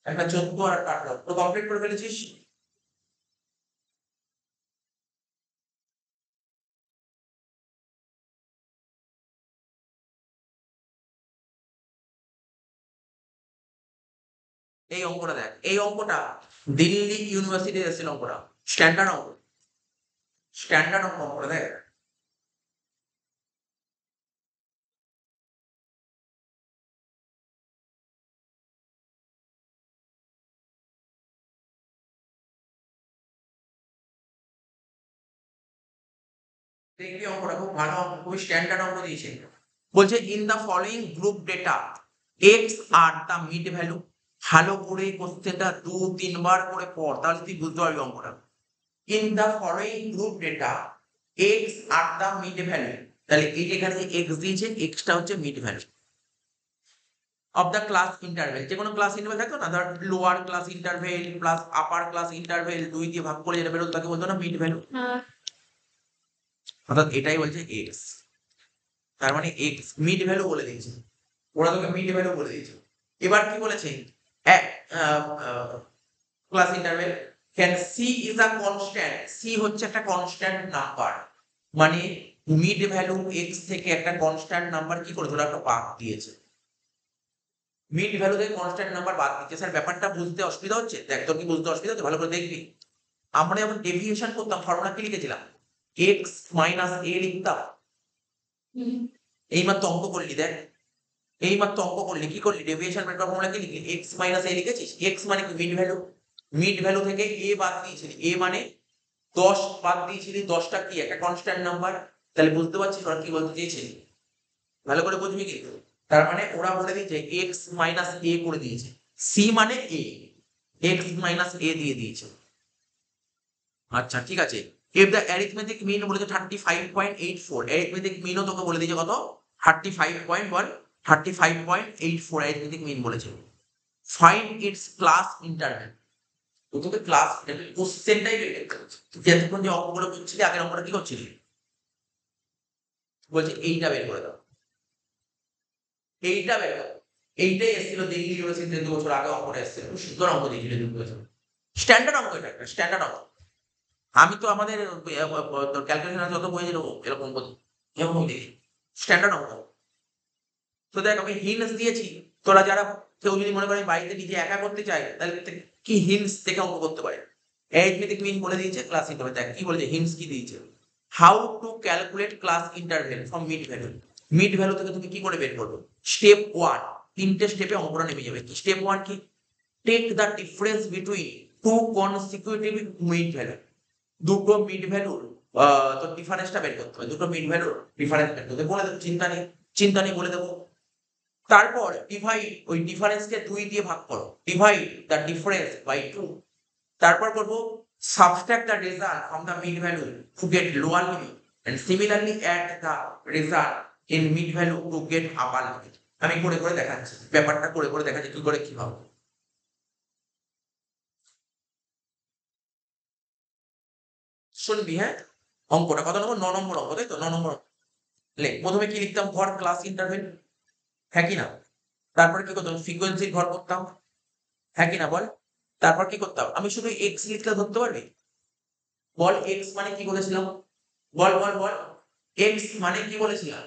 [SPEAKER 1] একটা 14 আর একটা 18, তো কমপ্লিট করে ফেলেছিস। এই অঙ্কটা দেখ, এই অঙ্কটা দিল্লি ইউনিভার্সিটি এসেছিল অঙ্কটা, স্ট্যান্ডার্ড অঙ্ক, স্ট্যান্ডার্ড অঙ্কটা দেখ। দেখবি অঙ্কটা খুব ভালো অঙ্ক, খুবই স্ট্যান্ডার্ড অঙ্ক দিয়েছে। বলছে in the following group data x are the mid value, ভালো করে কোশ্চেনটা 2-3 বার করে পড়, তাহলে তুই বুঝতে পারবি অঙ্কটা। In the following group data x are the mid value, তাহলে এই যে এখানে যে এক্স দিয়েছে, এক্সটা হচ্ছে mid value of the class interval. যে কোনো ক্লাস ইন্টারভেল থাকতো না, ধর lower class interval plus upper class interval, 2 দিয়ে ভাগ করে যেটা বেরোতো তাকে বলতো না মিড ভ্যালু। অর্থাৎ এটাই বলছে এক্স। তার মানে এক্স মিড ভ্যালু বলে দিয়েছে, ওরা তোকে মিড ভ্যালু বলে দিয়েছে। এবার কি বলেছে, class interval can C is a constant, C হচ্ছে একটা কনস্ট্যান্ট নাম্বার, মানে মিড ভ্যালু এক্স থেকে একটা কনস্ট্যান্ট নাম্বার কি করে ওরা একটা বাদ দিয়েছে, মিড ভ্যালু থেকে কনস্ট্যান্ট নাম্বার বাদ দিচ্ছে। স্যার ব্যাপারটা বুঝতে অসুবিধা হচ্ছে? দেখ তোর কি বুঝতে অসুবিধা হচ্ছে, ভালো করে দেখবি। আমরা যখন ডেভিয়েশন করতাম ফর্মুলা কি লিখেছিলাম, এক্স মাইনাস এ লিখতাম। এইমাত্র অঙ্ক করলি, দেখ এইমাত্র অঙ্ক করলি, কি করলি, ডেভিয়েশন বের করার ফর্মুলা কি লিখলি, এক্স মাইনাস এ লিখেছিস। এক্স মানে কি, মিড ভ্যালু। মিড ভ্যালু থেকে এ বাদ দিয়েছিলি, এ মানে 10 বাদ দিয়েছিলি, 10টা কি একটা কনস্ট্যান্ট নাম্বার। তাহলে বুঝতে পারছিস ওরা কি বলতে চেয়েছে, ভালো করে বুঝবি কিন্তু। তার মানে ওরা বলে দিয়েছে এক্স মাইনাস এ করে দিয়েছে, সি মানে এ, এক্স মাইনাস এ দিয়ে দিয়েছে। আচ্ছা ঠিক আছে। if the arithmetic mean বলেছে 35.84, arithmetic mean ও তোকে বলে দিয়েছে কত, 35.1, 35.84 arithmetic mean বলেছে। find its class interval, তো তোকে ক্লাস ইন্টারভ্যাল কোশ্চেনটাই বের করতে হচ্ছে। তুই এতক্ষণ যে অঙ্কগুলো করছিলি, আগের অঙ্কটা কি করছিলি, বলছে এইটা বের করে দাও, এইটা বের করো। এইটাই এসেছিল দিল্লি ইউনিভার্সিটিতে 2 বছর আগে, অঙ্কটা এসেছিল, খুব সুন্দর অঙ্ক দিয়েছিল 2 বছর। স্ট্যান্ডার্ড অঙ্ক, এটা একটা স্ট্যান্ডার্ড অঙ্ক। আমি তো আমাদের ক্যালকুলেশন যত বই নেবো এরকম বলি, এরকম দেখি স্ট্যান্ডার্ড অঙ্ক। তো দেখ আমি হিন্টস দিয়েছি, তোরা যারা কেউ যদি মনে করে বাড়িতে নিজে একা করতে চায়, তাহলে কি হিন্টস দেখে অঙ্ক করতে পারে। অ্যারিথমেটিক মিন বলে দিয়েছে, ক্লাস ইন্টারভেল দেখ কি বলেছে, হিন্টস কি দিয়েছে, how to calculate class interval from mid value. Mid value থেকে তুমি কি করে বের করবে। স্টেপ 1, 3টে স্টেপে অঙ্কটা নেমে যাবে। কি স্টেপ 1 কি, take the difference between two consecutive mid value, দুটো মিড ভ্যালুর তো ডিফারেন্সটা বের করতে হবে, দুটো মিড ভ্যালুর ডিফারেন্স বের করতে বলে দেবো, চিন্তা নেই, চিন্তা নেই বলে দেবো। তারপর ডিভাইড, ওই ডিফারেন্সকে 2 দিয়ে ভাগ করো, ডিভাইড দ্য ডিফারেন্স বাই 2। তারপর করবো subtract the result from the mid value to get lower limit and similarly add the result in mid value to get upper limit. আমি করে করে দেখাচ্ছি, ব্যাপারটা করে করে দেখাচ্ছি কি করে কি হবে। শুনবি হ্যাঁ, অঙ্কটা কত নম্বর, 9 নম্বর অঙ্ক, তাই তো 9 নম্বর। লে প্রথমে কি লিখতাম, ঘর ক্লাস ইন্টারভেল, হ্যাঁ কি না। তারপরে কি করতাম, ফ্রিকোয়েন্সির ঘর করতাম, হ্যাঁ কি না বল। তারপর কি করতাম, আমি শুধু এক্স লিখলে ধরতে পারবি, বল এক্স মানে কি বলেছিলাম, বল বল বল, এক্স মানে কি বলেছিলাম,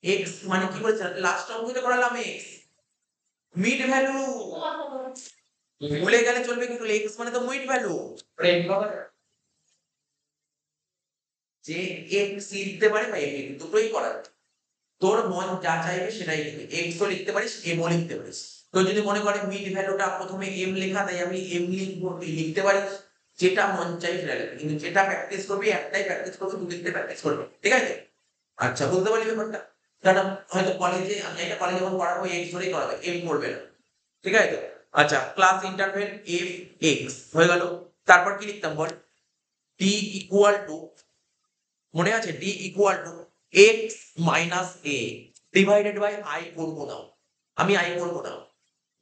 [SPEAKER 1] এক্স মানে কি বলেছিলাম, লাস্ট অঙ্কতে করালাম এক্স মিড ভ্যালু। ভুলে গেলে চলবে কিন্তু, এক্স মানে তো মিড ভ্যালু, যে এক্স লিখতে পারে বা এম দুটোই করার, তোর মন যা চাইবে সেটাই লিখবে, এক্স ও লিখতে পারিস এম ও লিখতে পারিস। তো যদি মনে করে মিড ভ্যালুটা প্রথমে এম লেখা, তাই আমি এম লিখবো, তুই লিখতে পারিস, যেটা মন চাই সেটা লিখবি, কিন্তু যেটা প্র্যাকটিস করবি একটাই প্র্যাকটিস করবি, তুই লিখতে প্র্যাকটিস করবি, ঠিক আছে। আচ্ছা বুঝতে পারলি ব্যাপারটা। কারণ হয়তো কলেজে, আমি একটা কলেজে যখন পড়াবো এক্স ধরেই করাবে, এম করবে না, ঠিক আছে তো। আচ্ছা ক্লাস ইন্টারভেল এফ এক্স হয়ে গেল। তারপর কি লিখতাম বল, ডি ইকুয়াল টু, মনে আছে, d equal to x minus a divided by i করবো না, আমি আই করবো না।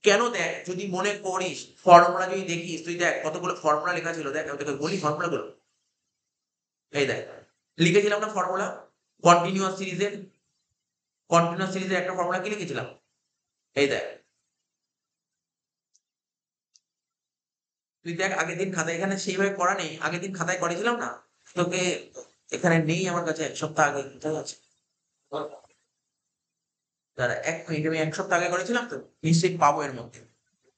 [SPEAKER 1] কেন, দেখ যদি মনে করিস ফর্মুলা যদি দেখিস, তুই দেখ কতগুলো ফর্মুলা লেখা ছিল, দেখ আমি তোকে বলি ফর্মুলা গুলো। এই দেখ লিখেছিলাম না ফর্মুলা, কন্টিনিউয়াস সিরিজের, কন্টিনিউয়াস সিরিজের একটা ফর্মুলা কি লিখেছিলাম, এই দেখ তুই দেখ আগের দিন খাতায়, এখানে সেইভাবে করা নেই, আগের দিন খাতায় করেছিলাম না তোকে, এখানে নেই আমার কাছে, 1 সপ্তাহ আগে কোথায় আছে, দাঁড়া 1 মিনিট, আমি 1 সপ্তাহ আগে করেছিলাম তো, নিশ্চয়ই পাবো এর মধ্যে।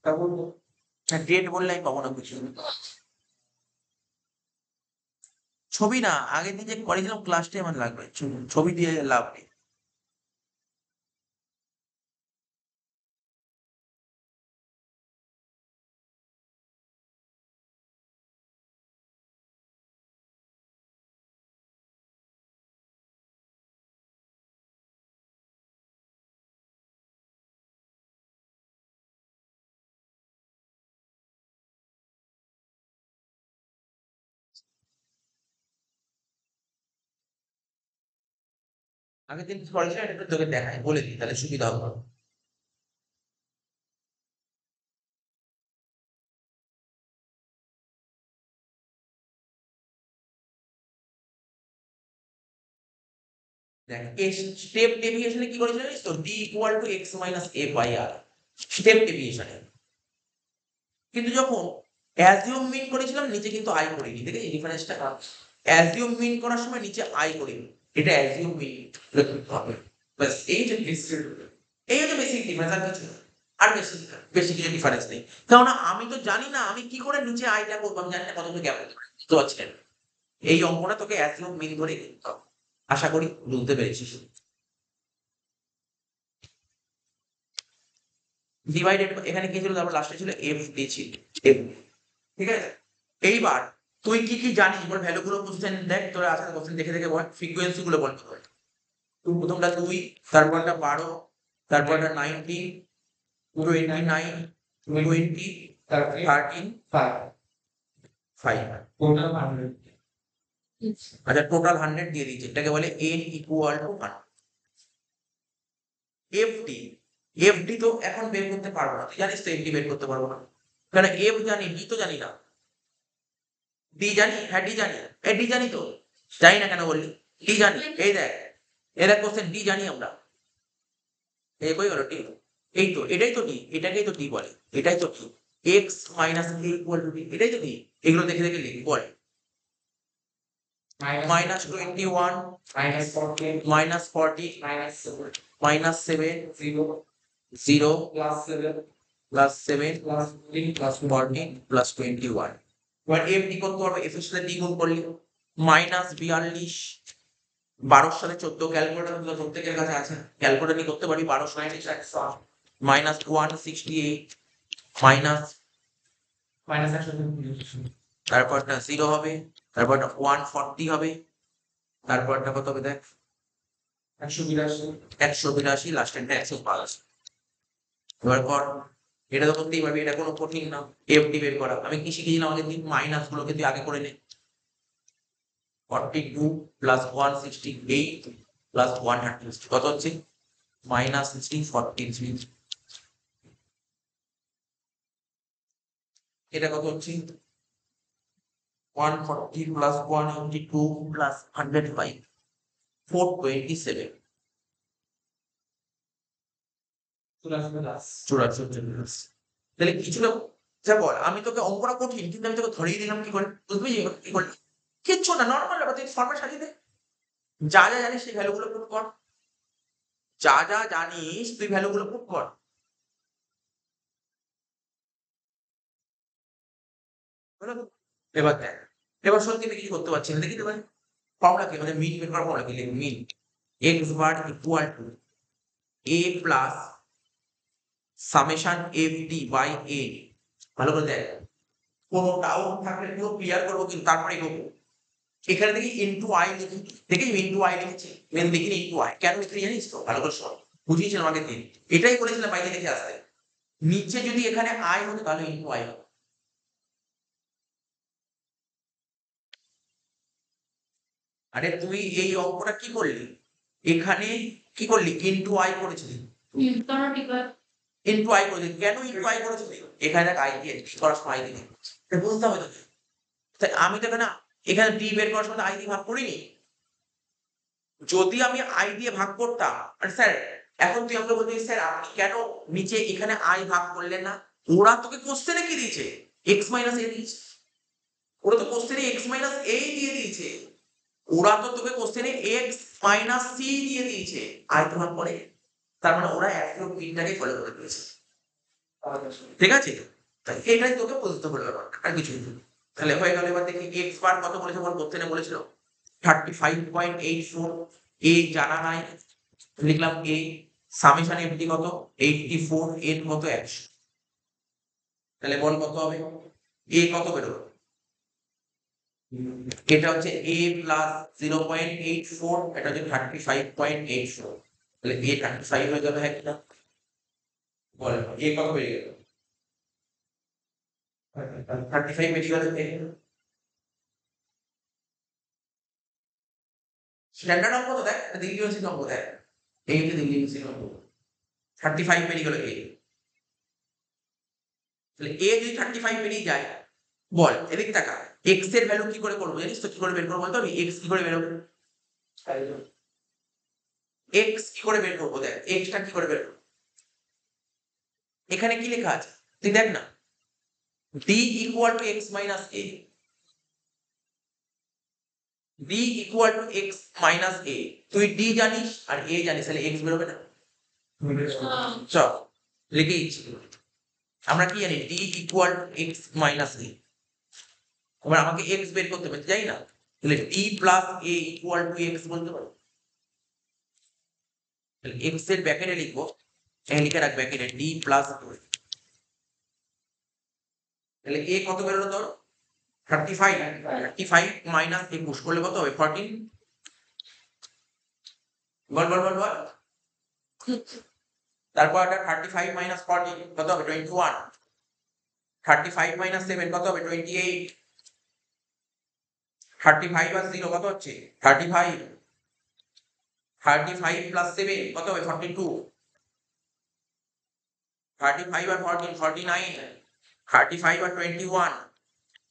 [SPEAKER 1] তা বলবো, হ্যাঁ ডেট বললে আমি পাবো না কিছু। ছবি না, আগের দিন যে করেছিলাম ক্লাসটাই আমার লাগবে, ছবি দিয়ে লাভ নেই। আগের দিন করেছিলাম, এটা একটু তোকে দেখাই, বলে দিই তাহলে সুবিধা হবে। দেখ, এই স্টেপ ডেভিয়েশনে কি করেছিল জানিস তো, D equal to x minus A by R, step ডেভিয়েশনে। কিন্তু যখন অ্যাজিউম মিন করেছিলাম, নিচে কিন্তু আই করিনি, দেখে এই ডিফারেন্সটা। অ্যাজিউম মিন করার সময় নিচে আই করিনি, এটা অ্যাজিউম মিন হবে। বাস এই যে এই হচ্ছে বেসিক ডিফারেন্স, আর কিছু না। আর বেশি বেশি কিছু ডিফারেন্স নেই। কেননা আমি তো জানি না আমি কি করে নিচে আইটা করবো, আমি জানি না কতগুলো গ্যাপ হতে পারে, বুঝতে পারছি না। এই অঙ্কটা তোকে অ্যাজিউম মিন ধরে করতে হবে। আশা করি বুঝতে পেরেছিস। ডিভাইডেড এখানে কি ছিল, তারপর লাস্টে ছিল এফ ডি ছিল, এফ, ঠিক আছে। এইবার তুই কি কি জানিস বল, ভ্যালু গুলো কোশ্চেন দেখ, তোর আছে কোশ্চেন দেখে দেখে বল, ফ্রিকোয়েন্সি গুলো বল। তুই প্রথমটা 2, তারপরটা 12, তারপরটা 19, 29, 20, 13, 5। আচ্ছা, টোটাল 100 দিয়ে দিয়েছে, এটাকে বলে n equal to 100। FD, FD তো এখন বের করতে পারবো না, তুই জানিস তো এফডি বের করতে পারবো না, কারণ এফ জানি, ডি তো জানি না। ডি জানি, হ্যাঁ ডি জানি, এ ডি জানি তো, জানি না কেন বললি, ডি জানি, এই দেখ, এরা কোশ্চেন ডি জানি আমরা, এই কই হলো ডি, এই তো এটাই তো ডি, এটাকেই তো ডি বলে, এটাই তো D, X minus A equal to D, এটাই তো ডি। এগুলো দেখে দেখে লিখি বল, minus 21, minus 40, minus 7, 0, plus 7, 14, plus 21। এবার এফ ডি করতে পারবো, এফ এর সাথে ডি গুণ করলি, মাইনাস 42, 12 সাথে 14, ক্যালকুলেটর প্রত্যেকের কাছে আছে, ক্যালকুলেটর নিয়ে করতে পারবি, 12 মাইনাস 168, মাইনাস, তারপরটা 0 হবে, তারপরটা 140 হবে, তারপরটা কত হবে দেখ, 182, লাস্টেরটা 105। এবার কর, এটা তো করতেই পারবি, এটা কোনো কঠিন না এফডি বের করা। আমি কি শিখেছিলাম আগের দিন, মাইনাস গুলোকে তুই আগে করে নে, 42 প্লাস 168 প্লাস 130 কত হচ্ছে, মাইনাস 43। এটা কত হচ্ছে, 140 প্লাস 182 প্লাস 105, 427, 84। তাহলে কিছুটা, যা বল, আমি তোকে অঙ্কটা কঠিন কিন্তু আমি তোকে ধরিয়ে দিলাম কি করে, বুঝবি কি করে, কিচ্ছু না, নর্মাল ব্যাপার, তুই ফর্মেট সাজিয়ে দে, যা যা জানিস সেই ভ্যালু গুলো পুট কর, যা যা জানিস তুই ভ্যালু গুলো পুট কর। হলো তো? এবার দেখ, এবার সত্যি আমি কিছু করতে পারছি না, দেখি তো ভাই, ফর্মুলা কি, মানে মিন বের করার ফর্মুলা কি, লিখ mean, X bar equal to A plus summation F D by A. ভালো করে দেখ, কোনো ডাউট থাকলে পুরো ক্লিয়ার করবো, কিন্তু তারপরে এগোবো। এখানে দেখি ইনটু আই লিখি, দেখি ইনটু আই লিখেছি, মেন দেখিনি ইনটু আই, কেন লিখি জানিস তো, ভালো করে শোন, বুঝিয়েছিলাম আগের দিন, এটাই বলেছিলাম বাইরে দেখে আসতে, নিচে যদি এখানে আই হতো তাহলে ইনটু আই হতো। আরে তুই এই অঙ্কটা কি করলি, এখানে কি করলি, ইনটু আই করেছিলি, ইনটু আই করেছিলি, কেন ইনটু আই করেছিলি, এখানে দেখ আই দিয়ে করার সময় আই দিয়ে, এটা বুঝতে হবে তোকে। তাই আমি তো এখানে, এখানে ডি বের করার সময় আই দিয়ে ভাগ করিনি, যদি আমি আই দিয়ে ভাগ করতাম, আর স্যার এখন তুই আমাকে বলছিস স্যার আপনি কেন নিচে এখানে আই ভাগ করলেন না, ওরা তোকে কোশ্চেনে কি দিয়েছে, এক্স মাইনাস এ দিয়েছে, ওরা তো কোশ্চেনে এক্স মাইনাস এ দিয়ে দিয়েছে, ওরা তো তোকে কোশ্চেনে এক্স মাইনাস সি দিয়ে দিয়েছে আই তো ভাগ করে, তার মানে ওরা একই মিনটাকে ফলো করে দিয়েছে, ঠিক আছে। তাই এটাই তোকে বুঝতে হবে, আর কিছু না। তাহলে হয়ে গেল, এবার দেখি এক্স বার কত বলেছে, বল কোশ্চেনে বলেছিল 35.84, এ জানা নাই, লিখলাম এ, সামেশন এফডি কত 84, এন কত 100, তাহলে বল কত হবে, এ কত বেরোবে, এটা হচ্ছে এ প্লাস 0.84, এটা হচ্ছে 35.84, তাহলে এ 35 হয়ে যাবে, হ্যাঁ কিনা বল, এ কত বেরিয়ে গেল, 35 বেরিয়ে গেল, স্ট্যান্ডার্ড অঙ্ক তো দেখ, দিল্লি ইউনিভার্সিটি অঙ্ক দেখ, এই হচ্ছে দিল্লি ইউনিভার্সিটি অঙ্ক। 35 পেরিয়ে গেল এ, তাহলে এ যদি 35 পেরিয়ে যায়, বল এদিক টাকা এক্স এর ভ্যালু কি করে করবো জানিস তো? কি করে বের করবো বলতো? আমি এক্স কি করে বেরোবো, এক্স কি করে বের করবো? দেখ এক্সটা কি করে বের করবো, এখানে কি লেখা আছে তুই দেখ না, d equal to x minus A, d equal to x minus A. তুই d জানিস আর a জানিস, তাহলে x বেরোবে না? চল লিখে দিচ্ছি, আমরা কি জানি d equal to x minus A. এবার আমাকে x বের করতে হবে, যাই না, তাহলে d plus a equal to x বলতে পারো। তাহলে x এর ব্র্যাকেটে লিখবো, এখানে লিখে রাখ ব্র্যাকেটে d প্লাস, তাহলে a কত বেরোলো তোর? 35, 35 মাইনাস 21 করলে কত হবে? 14। বল বল বল বল, তারপর এটা 35 মাইনাস 14 কত হবে? 21। 35 মাইনাস 7 কত হবে? 28। 35 আর 0 কত হচ্ছে? 35। 35 প্লাস 7 কত হবে? 42। 35 আর 14 49। 35 আর 21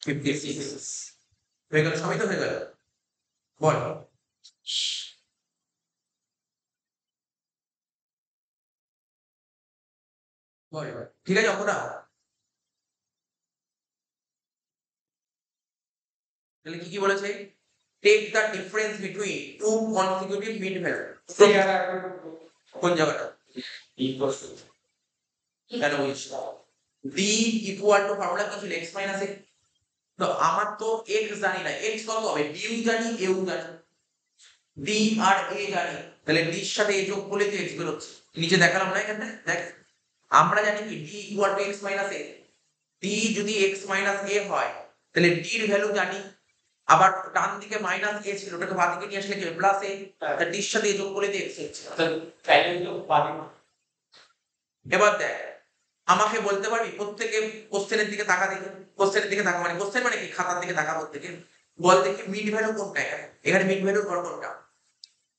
[SPEAKER 1] 56 হয়ে গেল, সবই তো হয়ে গেল। বল বল ঠিক আছে অঙ্কটা? তাহলে কি কি বলেছে? Take the difference between two consecutive mid value. কোন জায়গাটা? কেন বলছিস? d ইকুয়াল টু ফর্মুলা কি ছিল? x minus a। তো আমার তো x জানি না, x কত হবে? d জানি, a জানি, d আর a জানি, তাহলে d এর সাথে a যোগ করলে তো x বেরোচ্ছে। নিচে দেখালাম না এখানে, দেখ আমরা জানি কি d equal two x minus a। d যদি x মাইনাস a হয় তাহলে d এর ভ্যালু জানি, আবার ডান দিকে মাইনাস a ছিল, ওটাকে বাঁ দিকে নিয়ে আসলে কি প্লাস a, তাহলে d এর সাথে a যোগ করলে তো x হচ্ছে। এবার দেখ আমাকে বলতে পারবি, প্রত্যেকে কোশ্চেনের দিকে তাকা, দেখি কোশ্চেনের দিকে তাকা, মানে কোশ্চেন মানে কি, খাতার দিকে তাকা প্রত্যেকে, বল দেখি মিড ভ্যালু কোনটা? এখানে মিড ভ্যালুর ঘর কোনটা?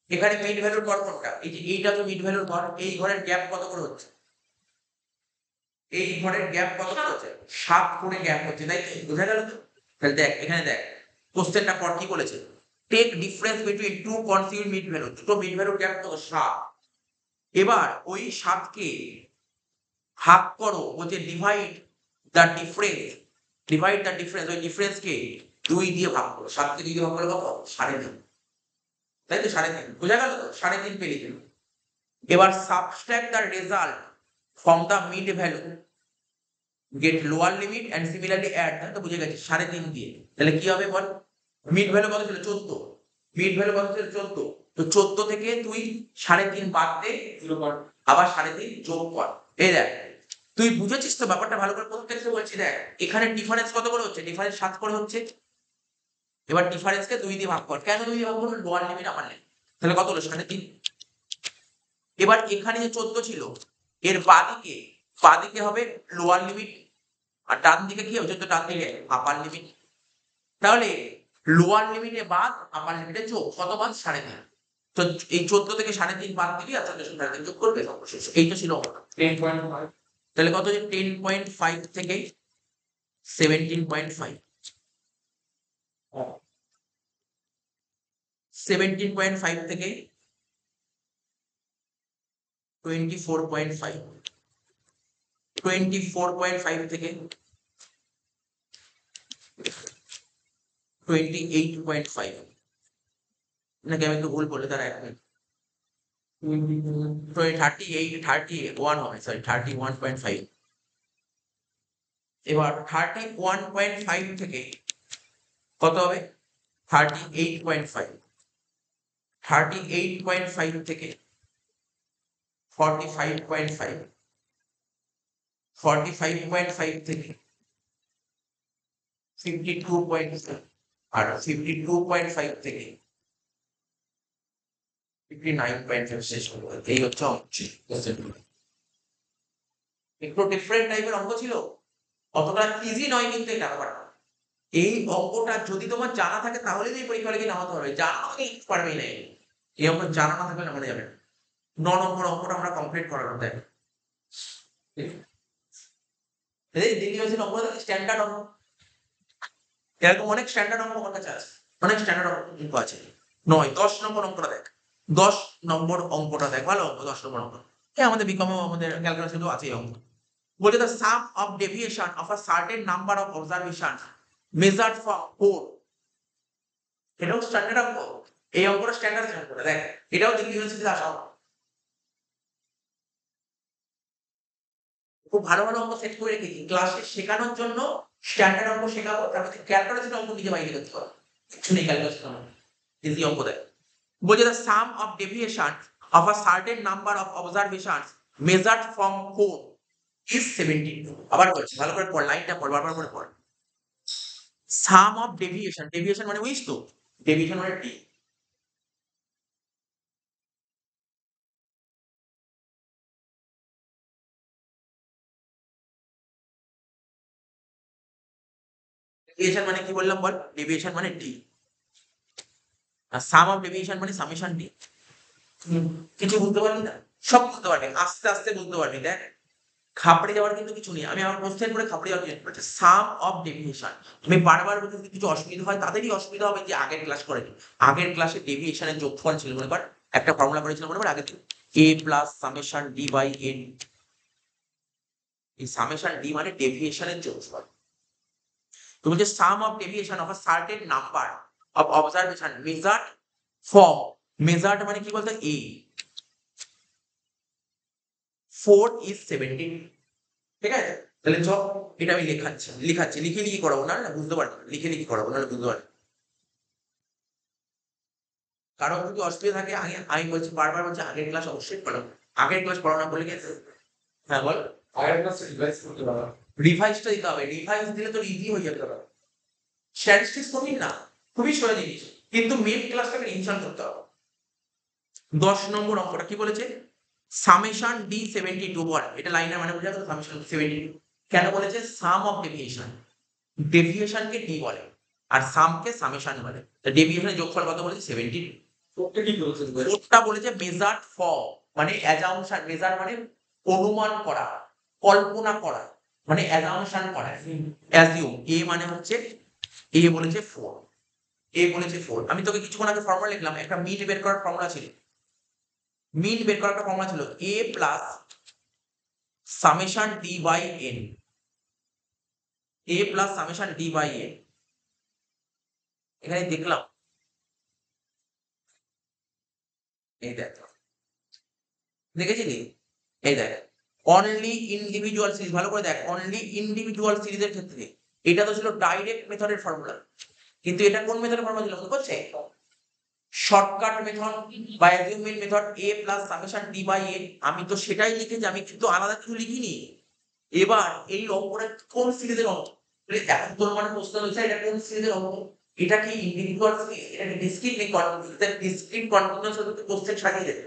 [SPEAKER 1] এখানে মিড ভ্যালুর ঘর কোনটা? এই যে এইটা তো মিড ভ্যালুর ঘর, এই ঘরের গ্যাপ কত করে হচ্ছে? এই ঘরের গ্যাপ কত করে হচ্ছে? 7 করে গ্যাপ হচ্ছে, তাই তো? বুঝা গেল তো? তাহলে দেখ এখানে দেখ কোশ্চেনটা পর কি বলেছে, take difference between two consecutive mid value, দুটো মিড ভ্যালুর গ্যাপ কত? 7। এবার ওই 7 কে ভাগ করো, বলছে divide the difference, divide the difference, ওই ডিফারেন্স কে 2 দিয়ে ভাগ করো। 7 কে 2 দিয়ে ভাগ করলে কত? 3.5, তাই তো? 3.5 বোঝা গেল তো? 3.5 পেরিয়ে গেল। এবার subtract the result from the mid value, get lower limit and similarly add, তাই তো? বুঝে গেছি 3.5 দিয়ে। তাহলে কি হবে বল? মিড ভ্যালু কত ছিল? 14। মিড ভ্যালু কত ছিল? 14। তো 14 থেকে তুই 3.5 বাদ দে, আবার 3.5 যোগ কর। এই দেখ তুই বুঝেছিস তো ব্যাপারটা ভালো করে? প্রত্যেকটা বলছি দেখ এখানে ডিফারেন্স কত করে হচ্ছে? ডিফারেন্স 7 করে হচ্ছে। এবার ডিফারেন্সকে 2 দিয়ে ভাগ কর। কেন 2 দিয়ে ভাগ করব? লোয়ার লিমিট আপার লিমিট, তাহলে কত হলো? 3.5। এবার এখানে যে 14 ছিল এর বাদিকে হবে লোয়ার লিমিট, আর ডান দিকে কি হবে? 14 ডান দিকে আপার লিমিট। তাহলে লোয়ার লিমিটে বাদ, আপার লিমিটে যোগ, কত বাদ? 3.5। তো এই 14 থেকে 3.5 বাদ দিবি আর 3.5 যোগ করবে, এই তো ছিল 10.5। তাহলে কত? 10.5 থেকে 17.5, 17.5 থেকে 24.5, 24.5 থেকে 28.5, নাকি আমি একটু ভুল বলে? তারা 1 মিনিট, 31 হবে, সরি 31.5। এবার 31.5 থেকে কত হবে? 38.5, 38.5 থেকে 45.5, 45.5 থেকে 52.5, আর 52.5 থেকে 59.5 শেষ হলো। এই হচ্ছে অঙ্ক। একটু ডিফারেন্ট টাইপের অঙ্ক ছিল, অতটা ইজি নয় কিন্তু এটা ব্যাপারটা। এই অঙ্কটা যদি তোমার জানা থাকে তাহলে তুমি পরীক্ষা লিখে নামাতে পারবে, জানা থাকে পারবেই না। এই অঙ্ক জানা না থাকলে মনে যাবে না। 9 নম্বর অঙ্কটা আমরা কমপ্লিট করার দেখ এই দ্বিতীয় হচ্ছে অঙ্ক স্ট্যান্ডার্ড অঙ্ক, এরকম অনেক স্ট্যান্ডার্ড অঙ্ক আমার কাছে আছে, অনেক স্ট্যান্ডার্ড অঙ্ক আছে। 10 নম্বর অঙ্কটা দেখ, 10 নম্বর অঙ্কটা দেখ, ভালো অঙ্ক 10 নম্বর অঙ্ক। আমাদের বিকমে আমাদের ক্যালকুলাসেও আছে এই অঙ্ক। বলছে the sum of deviation of a certain number of observations measured from 4, এটাও স্ট্যান্ডার্ড অঙ্ক। এই অঙ্কটা স্ট্যান্ডার্ড অঙ্কটা দেখ, এটাও দিল্লি ইউনিভার্সিটিতে আসা অঙ্ক। খুব ভালো ভালো অঙ্ক সেট করে রেখেছি ক্লাসে শেখানোর জন্য, স্ট্যান্ডার্ড অঙ্ক শেখাবো, তারপরে ক্যালকুলেশন অঙ্ক নিজে বাইরে করতে পারো, কিছু নেই ক্যালকুলেশন অঙ্ক, ইজি অঙ্ক দেয়। বলছে the sum of deviation of a certain number of observations measured from 4 is 17। আবার বলছি, ভালো করে পড়, লাইনটা পড়, বারবার করে পড়। সাম অফ ডেভিয়েশন, ডেভিয়েশন মানে বুঝিস তো, ডেভিয়েশন মানে ডি, ডেভিয়েশন মানে কি বললাম বল, ডেভিয়েশন মানে ডি, আর সাম অফ ডেভিয়েশন মানে সামেশন ডি। কিছু বুঝতে পারবি না, সব বুঝতে পারবি, আস্তে আস্তে বুঝতে পারবি। দেখ খাপড়ে যাওয়ার কিন্তু কিছু নেই, আমি আমার কোশ্চেন করে খাপড়ে যাওয়ার কিছু বলছি। সাম অফ ডেভিয়েশন তুমি বারবার বলতে যদি কিছু অসুবিধা হয়, তাদেরই অসুবিধা হবে যে আগের ক্লাস করেনি। আগের ক্লাসে ডেভিয়েশনের যোগফল ছিল মনে কর, একটা ফর্মুলা করেছিল মনে কর আগের দিন, A plus summation D by N. এই সামেশন ডি মানে ডেভিয়েশনের যোগফল। তুমি যে sum of deviation of a certain number of observation measured from, measured মানে কি বলতো এ, 4 is 17, ঠিক আছে? তাহলে চ এটা আমি লিখাচ্ছি লিখে লিখে করাবো, না না বুঝতে পারবো, লিখে লিখে করাবো, না বুঝতে পারবো। কারো যদি অসুবিধা থাকে আমি বলছি, বারবার বলছি আগের ক্লাস অবশ্যই পড়াবো, আগের ক্লাস পড়ানো বলে গেছে। হ্যাঁ বল, আগের ক্লাস রিভাইজ করতে পারো, রিভাইজটা দিতে হবে, রিভাইজ দিলে তো ইজি হয়ে যাবে। স্ট্যাটিস্টিক্স কঠিন না, খুবই সহজ জিনিস, কিন্তু মেন ক্লাসটাকে রিভিশন করতে হবে। 10 নম্বর অঙ্কটা কি বলেছে, সামেশন ডি 72 বল, এটা লাইনের মানে বোঝা গেল, সামেশন 72 কেন বলেছে, সাম অফ ডেভিয়েশন, ডেভিয়েশনকে ডি বলে আর সামকে সামেশন বলে। তো ডেভিয়েশনের যোগফল কত বলেছে 72। ওটা কি বলেছে, ওটা বলেছে মেজার্ড ফর, মানে অ্যাজাম্পশন, মেজার মানে অনুমান করা, কল্পনা করা, মানে অ্যাজাম্পশন করা, অ্যাজিউম। এ মানে হচ্ছে, এ বলেছে 4, এ বলেছে 4। আমি তোকে কিছুক্ষণ আগে ফর্মুলা লিখলাম, একটা মিন বের করার ফর্মুলা ছিল, মিন বের করার একটা ফর্মুলা ছিল A plus summation D by N, A plus summation D by N. এখানে দেখলাম, এই দেখ, দেখেছিলি, এই দেখ অনলি ইন্ডিভিজুয়াল সিরিজ, ভালো করে দেখ, অনলি ইন্ডিভিজুয়াল সিরিজের ক্ষেত্রে এটা তো ছিল ডাইরেক্ট মেথডের ফর্মুলা, কিন্তু এটা কোন মেথডের ফর্মুলা ছিল মনে করছে, শর্টকাট মেথড বা অ্যাজিউমেন্ট method, A plus summation D by N. আমি তো সেটাই লিখেছি, আমি কিন্তু আলাদা কিছু লিখিনি। এবার এই অঙ্কটা কোন সিরিজের অঙ্ক, এখন তোর মানে প্রশ্ন হচ্ছে এটা কোন সিরিজের অঙ্ক, এটা কি ইন্ডিভিজুয়াল সিরিজ, এটা কি ডিসক্রিট নাকি কন্টিনিউয়াস, ডিসক্রিট কন্টিনিউয়াস হলে তো কোশ্চেন সাজিয়ে দেবে,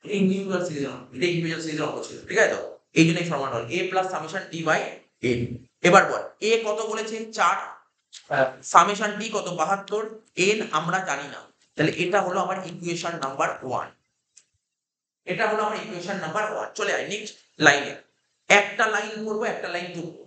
[SPEAKER 1] এটা ইন্ডিভিজুয়াল সিরিজের অঙ্ক, এটা ইন্ডিভিজুয়াল সিরিজের অঙ্ক ছিল, ঠিক আছে? তো এই জন্যই ফর্মুলা হল A plus summation D by N. এবার বল এ কত বলেছে 4, সামেশন ডি কত 72, এন আমরা জানি না, তাহলে এটা হলো আমার ইকুয়েশন নাম্বার 1, এটা হলো আমার ইকুয়েশন নাম্বার 1। চলে আয় নেক্সট লাইনে, একটা লাইন করবো, একটা লাইন তুলবো।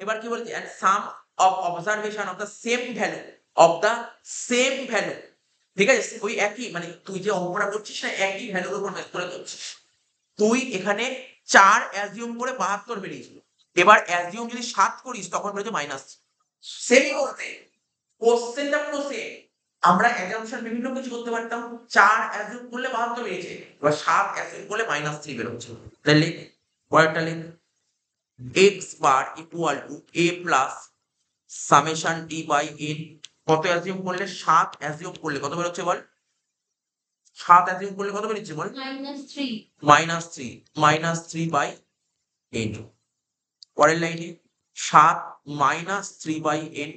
[SPEAKER 1] এবার কি বলছে, and sum of observation of the same value, of the same value, ঠিক আছে? ওই একই, মানে তুই যে অঙ্কটা করছিস না, একই ভ্যালুর উপর বেস করে করছিস। তুই এখানে 4 অ্যাজিউম করে 72 বেরিয়েছিল, এবার অ্যাজিউম যদি 7 করিস তখন বেরোচ্ছে মাইনাস। সেমই করতে, কোশ্চেনটা পুরো সেম, আমরা অ্যাজাম্পশন বিভিন্ন কিছু করতে পারতাম। 4 অ্যাজিউম করলে 72 বেরিয়েছে, এবার 7 অ্যাজিউম করলে -3 বেরোচ্ছে। তাহলে পরেরটা লিখ, x bar equal to a plus summation d by n। কত অ্যাজিউম করলে, 7 অ্যাজিউম করলে কত বেরোচ্ছে বল, 7 অ্যাজিউম করলে কত বেরোচ্ছে বল, -3 বাই n। পরের লাইনে 7 -3 বাই n,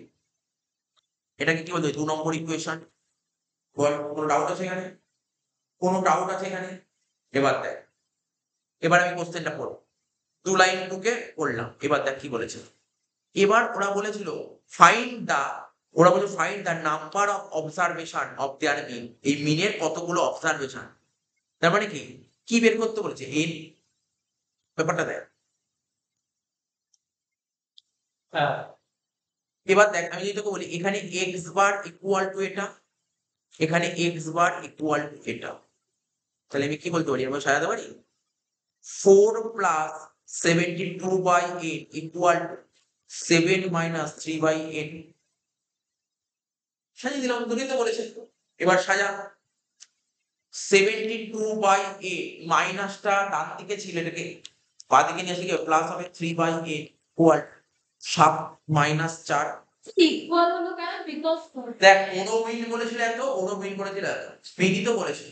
[SPEAKER 1] এটাকে কি বলতে 2 নম্বর ইকুয়েশন। বল কোনো ডাউট আছে এখানে, কোনো ডাউট আছে এখানে? এবার দেখ, এবার আমি কোশ্চেনটা পড়ব, 2 লাইন টুকে পড়লাম, এবার দেখ কি বলেছে, এবার ওরা বলছে find the number of observation of their mean, এই মিনের কতগুলো অবজারভেশন। তার মানে কি কি বের করতে বলেছে, এন। ব্যাপারটা দেখ, এবার দেখ আমি যদি তোকে বলি এখানে এক্স বার ইকুয়াল টু এটা, এখানে এক্স বার ইকুয়াল টু এটা, তাহলে আমি কি বলতে পারি, আমরা সাজাতে পারি 4 + 72/8 ইকুয়াল টু 7 - 3/8। সাজিয়ে দিলাম, দুটোই তো বলেছে। এবার সাজা 72/8 মাইনাসটা ডান দিকে ছিল, এটাকে বাঁ দিকে নিয়ে আসলে কি প্লাস হবে 3/8 ইকুয়াল 7 - 4।
[SPEAKER 2] ইকুয়াল হলো কেন? বিকজ
[SPEAKER 1] দেখ অনুমিন বলেছিল এত, অনুমিন বলেছিল এত, স্পিডই তো বলেছে।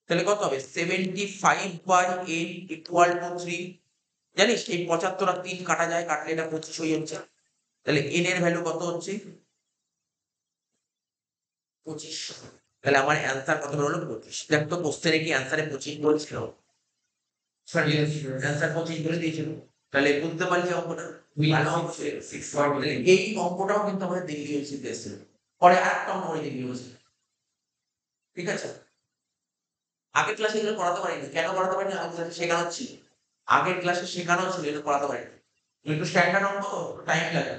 [SPEAKER 1] তাহলে কত হবে 75/8 ইকুয়াল টু 3। জানিস এই 75 আর 3 কাটা যায়, কাটলে এটা 25 হয়ে যাচ্ছে। তাহলে n এর ভ্যালু কত হচ্ছে 25। তাহলে আমার অ্যান্সার কত হলো 25। দেখ তো কোশ্চেনে কি অ্যান্সারে 25 বলছিল, অ্যান্সার 25 বলে দিয়েছিল। তাহলে বুঝতে পারছি অঙ্কটা ভালো অঙ্ক ছিল। তাহলে এই অঙ্কটাও কিন্তু আমাদের দিল্লি ইউনিভার্সিটিতে এসেছিল। পরে আরেকটা অঙ্ক করে দিল্লি ইউনিভার্সিটি, ঠিক আছে। আগের ক্লাসে এগুলো পড়াতে পারিনি, কেন পড়াতে পারিনি, আগের ক্লাসে শেখানো ছিল, আগের ক্লাসে শেখানো ছিল, এটা পড়াতে পারিনি। একটু স্ট্যান্ডার্ড অঙ্ক তো টাইম লাগে।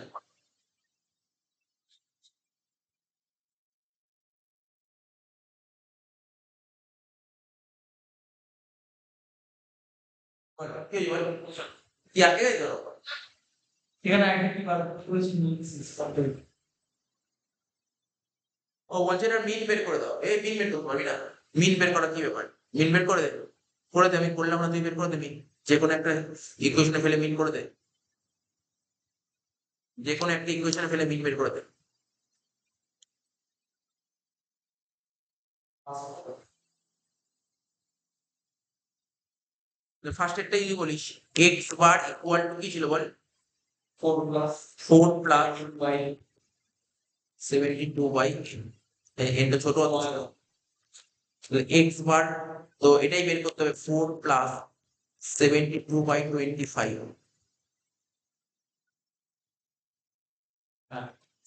[SPEAKER 1] কি বল, কি আগে গেছে
[SPEAKER 2] এখানে আইডেন্টি বার করেছি
[SPEAKER 1] ও বলছে না মিন বের করে দাও, এই মিন বের করতে পারবি না, মিন বের করা কি ব্যাপার, মিন বের করে দে, করে দে, আমি করলাম না, তুই বের করে দে মিন, যে কোনো একটা ইকুয়েশনে ফেলে মিন করে দে, যে কোনো একটা ইকুয়েশনে ফেলে মিন বের করে দে। ফার্স্ট একটা যদি বলিস এক্স বার ইকুয়াল টু কি ছিল বল, 4 + 72/, এন্ড ছোট এক্স বার, তো এটাই বের করতে হবে 4 + 72/25,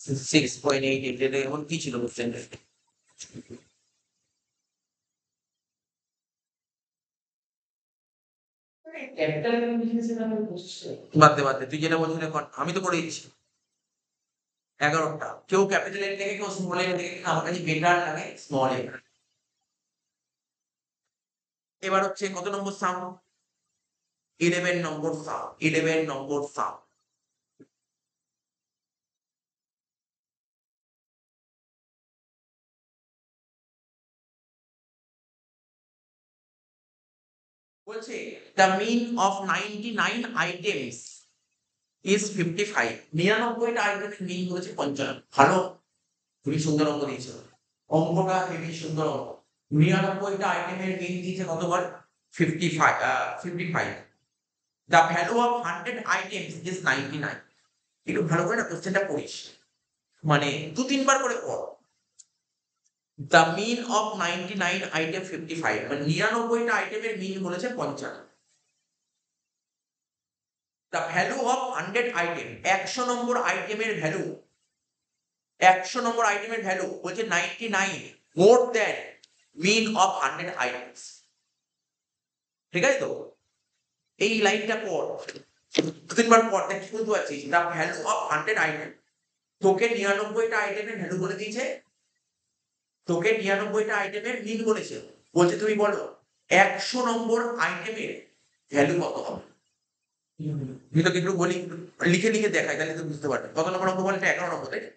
[SPEAKER 1] 6.88। এটা এমন কি ছিল কোশ্চেনটা,
[SPEAKER 2] ক্যাপিটাল বিজনেসের নামে বসছে
[SPEAKER 1] বাদ দে তুই যেটা বলছিস এখন আমি তো করে দিচ্ছি। 11টা, কেউ ক্যাপিটাল এর থেকে কেউ স্মল এর থেকে, আমার কাছে বেটার লাগে স্মল এর। এবার হচ্ছে কত নম্বর সাম, 11 নম্বর সাম, 11 নম্বর সাম। বলছে the mean of 99 items is 55। 99টা আইটেমের মিন বলেছে 55। ভালো, খুবই সুন্দর অঙ্ক দিয়েছে, অঙ্কটা হেবি সুন্দর অঙ্ক। 99টা আইটেমের মিন দিয়েছে কতবার 55, 55। the value of 100 items is 99। একটু ভালো করে না কোশ্চেনটা পড়িস, মানে 2-3 বার করে পড়। the mean of 99 item 55, মানে 99টা আইটেমের মিন বলেছে 55। the value of 100 item, 100 নম্বর আইটেমের ভ্যালু, 100 নম্বর আইটেমের ভ্যালু বলছে 99 more than mean of 100 items. ঠিক আছে তো, এই লাইনটা পড় 2-3 বার পর, দেখ কি বুঝতে পারছিস, the value of 100 আইটেম, তোকে 99টা আইটেমের ভ্যালু বলে দিয়েছে, তোকে 99টা আইটেমের মিন বলেছে, বলছে তুমি বলো 100 নম্বর আইটেমের ভ্যালু কত হবে। আমি তোকে একটু বলি, লিখে লিখে দেখাই, তাহলে তুই বুঝতে পারবি কত নম্বর অঙ্ক বলে, এটা 11 নম্বর, তাই না?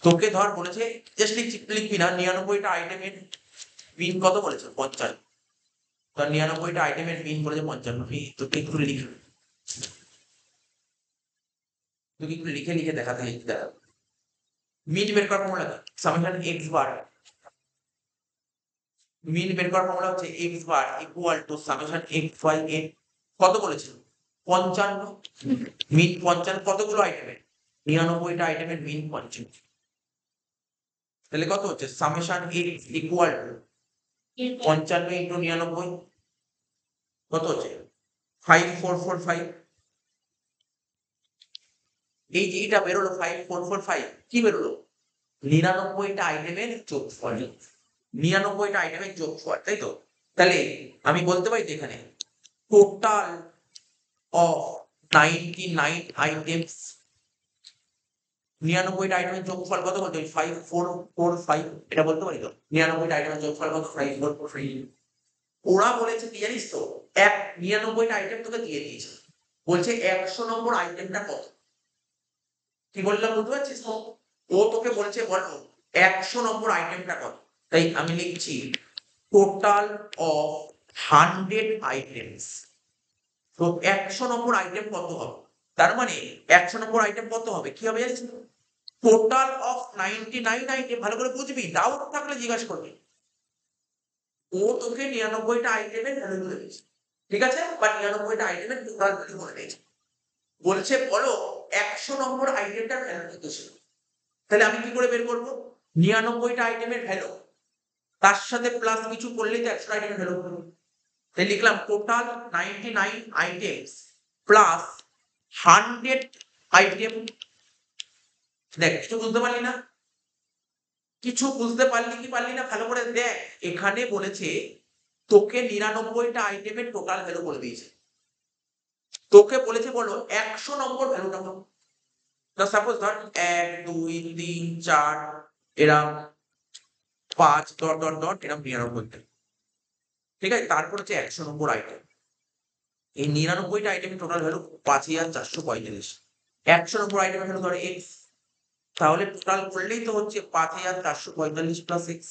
[SPEAKER 1] তোকে ধর বলেছে জাস্ট লিখবি না, 99টা আইটেমের মিন কত বলেছে 55, তো 99টা আইটেমের মিন বলেছে 55। তোকে একটু লিখে, তোকে একটু লিখে লিখে দেখাতে হয়, দেখা মিন বের করার ফর্মুলা কি, সামেশন এক্স বার, মিন বের করার ফর্মুলা হচ্ছে x bar equal to summation x by n. কত বলেছিল 55, মিন 55 কতগুলো আইটেমের, 99টা আইটেমের মিন 55। তাহলে কত হচ্ছে summation x equal to 55 into 99, কত হচ্ছে 5445। এই যে এটা বেরোলো 5445, কি বেরোলো? 99টা আইটেমের যোগফল, 99টা আইটেমের যোগফল, তাই তো? তাহলে আমি বলতে পারি তো এখানে টোটাল অফ 99 আইটেমস, 99টা আইটেমের যোগফল কত বলতে পারি? 5445, এটা বলতে পারি তো? 99টা আইটেমের যোগফল কত? 5445। ওরা বলেছে কি জানিস তো, 99টা আইটেম তোকে দিয়ে দিয়েছে, বলছে 100 নম্বর আইটেমটা কত। কি বললাম বুঝতে পারছিস তো? ও তোকে বলেছে বলো 100 নম্বর আইটেমটা কত। তাই আমি লিখছি টোটাল অফ 100 আইটেমস। তো 100 নম্বর আইটেম কত হবে? তার মানে 100 নম্বর আইটেম কত হবে? কি হবে জানিস? Total of 99 item. ভালো করে বুঝবি, ডাউট থাকলে জিজ্ঞাসা করবি। ও তোকে 99টা আইটেমের ভ্যালু বলে দিয়েছে, ঠিক আছে? বা 99টা আইটেমের টোটাল ভ্যালু বলে দিয়েছে। বলছে বলো 100 নম্বর আইটেমটার ভ্যালু কত ছিল। তাহলে আমি কি করে বের করবো? 99টা আইটেমের ভ্যালু, তার সাথে প্লাস কিছু করলেই তো 100 আইটেমের ভ্যালু করবো। তাই লিখলাম টোটাল 99 আইটেমস প্লাস 100 আইটেম। দেখ কিছু বুঝতে পারলি না? কিছু বুঝতে পারলি কি পারলি না ভালো করে দেখ। এখানে বলেছে তোকে 99টা আইটেমের টোটাল ভ্যালু বলে দিয়েছে, তোকে বলেছে বলো 100 নম্বর ভ্যালুটা বলো। সাপোজ ধর 1 2 3 4 এরম 5 ডট ডট ডট এরম 99টা, ঠিক আছে? তারপর হচ্ছে 100 নম্বর আইটেম। এই 99টা আইটেমের টোটাল ভ্যালু 5445। 100 নম্বর আইটেমের ভ্যালু ধর x, তাহলে টোটাল করলেই তো হচ্ছে 5445 প্লাস x।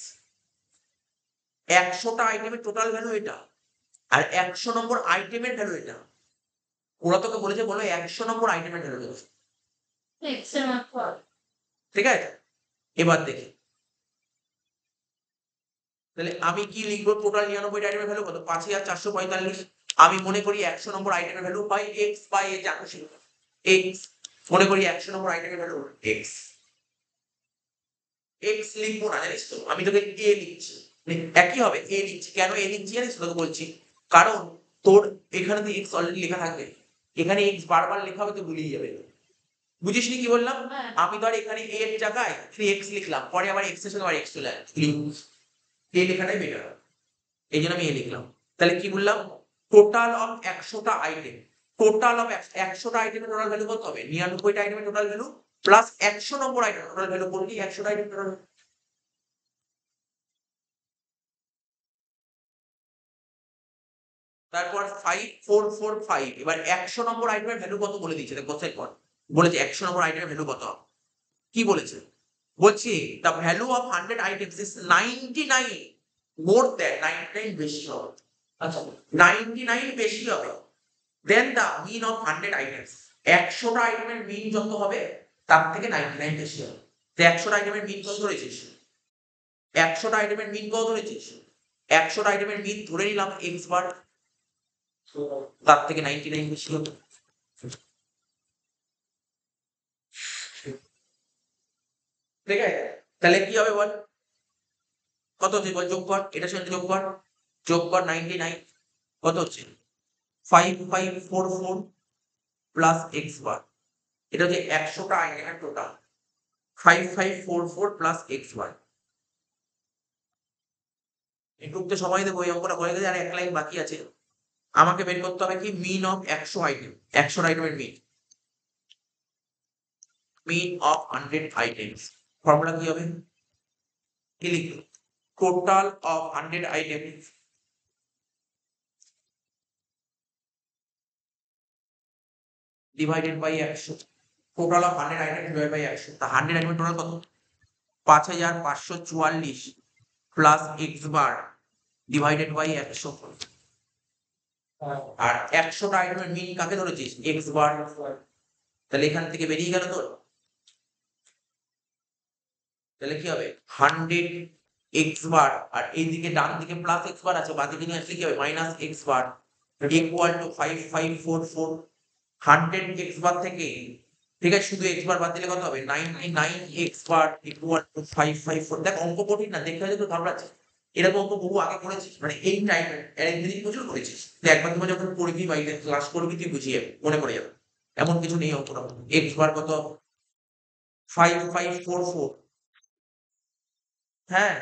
[SPEAKER 1] 100টা আইটেমের টোটাল ভ্যালু এটা, আর 100 নম্বর আইটেমের ভ্যালু এটা। ওরা তোকে বলেছে বলো 100 নম্বর আইটেমের ভ্যালু দেবে, ঠিক আছে? এবার দেখি তাহলে আমি কি লিখবো? টোটাল 99 আইটেমের ভ্যালু কত? 5445। আমি মনে করি 100 নম্বর আইটেমের ভ্যালু বাই x বাই এ যা খুশি x, মনে করি 100 নম্বর আইটেমের ভ্যালু x। x লিখবো না জানিস তো, আমি তোকে a লিখছি, একই হবে a লিখছি। কেন a লিখছি জানিস তোকে বলছি, কারণ তোর এখানে তো x অলরেডি লেখা থাকবে, এখানে x বারবার লেখা হবে তো ভুলিয়ে যাবে। বুঝিসনি কি বললাম? আমি ধর এখানে a এর জায়গায় x লিখলাম, পরে আবার x এর সঙ্গে আবার x চলে আসবে, a লেখাটাই বেটার, এই জন্য আমি এ লিখলাম। তাহলে কি বললাম? টোটাল অফ 100টা আইটেম, টোটাল অফ 100টা আইটেমের টোটাল ভ্যালু কত হবে? 99টা আইটেমের total value plus 100 number item total value করলি 100টা আইটেম টোটাল। তারপর 5445। এবার 100 নম্বর আইটেমের ভ্যালু কত বলে দিয়েছে দেখো, সেট পর বলেছে 100 নম্বর আইটেমের ভ্যালু কত। কি বলেছে? বলছি the value of 100 items is 99 more than 99 বেশি হবে। আচ্ছা 99 বেশি হবে দেন দ্য মিন অফ 100 আইটেমস। 100টা আইটেমের মিন যত হবে তার থেকে 99 বেশি হবে। তো 100টা আইটেমের মিন কত ধরেছিস? 100টা আইটেমের মিন কত ধরেছিস? 100টা আইটেমের মিন ধরে নিলাম x বার, তার থেকে 99 বেশি হবে। ঠিক আছে? তাহলে কি হবে বল? কত হচ্ছে বল? যোগ কর, এটার সঙ্গে যোগ কর, যোগ কর 99, কত হচ্ছে? 5544 প্লাস x বার। এটা হচ্ছে 100টা আইটেমের টোটাল, 5544 প্লাস x বার। একটু তো সময় দেবো, এই অঙ্কটা হয়ে গেছে আর এক লাইন বাকি আছে। আমাকে বের করতে হবে কি মিন অফ 100 আইটেম, 100 আইটেমের mean, mean of 100 items. Formula কি হবে? কি লিখবো? Total of 100 items divided by 100। Total of 100 item divided by 100। তা 100 আইটেমের টোটাল কত? 5544 plus x bar divided by 100। আর 100টা আইটেমের মিন কাকে ধরেছিস? x বার। তাহলে এখান থেকে বেরিয়ে গেল তোর, তাহলে কি হবে? 100 x বার, আর এইদিকে ডান দিকে প্লাস x বার আছে, বাদিকে নিয়ে আসলে কি হবে? Minus x bar equal two 5544। 100 x বার থেকে, ঠিক আছে, শুধু x বার বাদ দিলে কত হবে? 99 x বার ইকুয়াল টু 554। দেখ অঙ্ক কঠিন না, দেখতে হলে তো ঘাবড়াচ্ছে। এরকম অঙ্ক বহু আগে করেছিস, মানে এই টাইমে অ্যারেঞ্জমেন্ট প্রচুর করেছিস। তো একবার তোমার যখন পড়বি বা ক্লাস করবি তুই বুঝিয়ে মনে পড়ে যাবে। এমন কিছু নেই অঙ্কটা। এক্স বার কত 5544। হ্যাঁ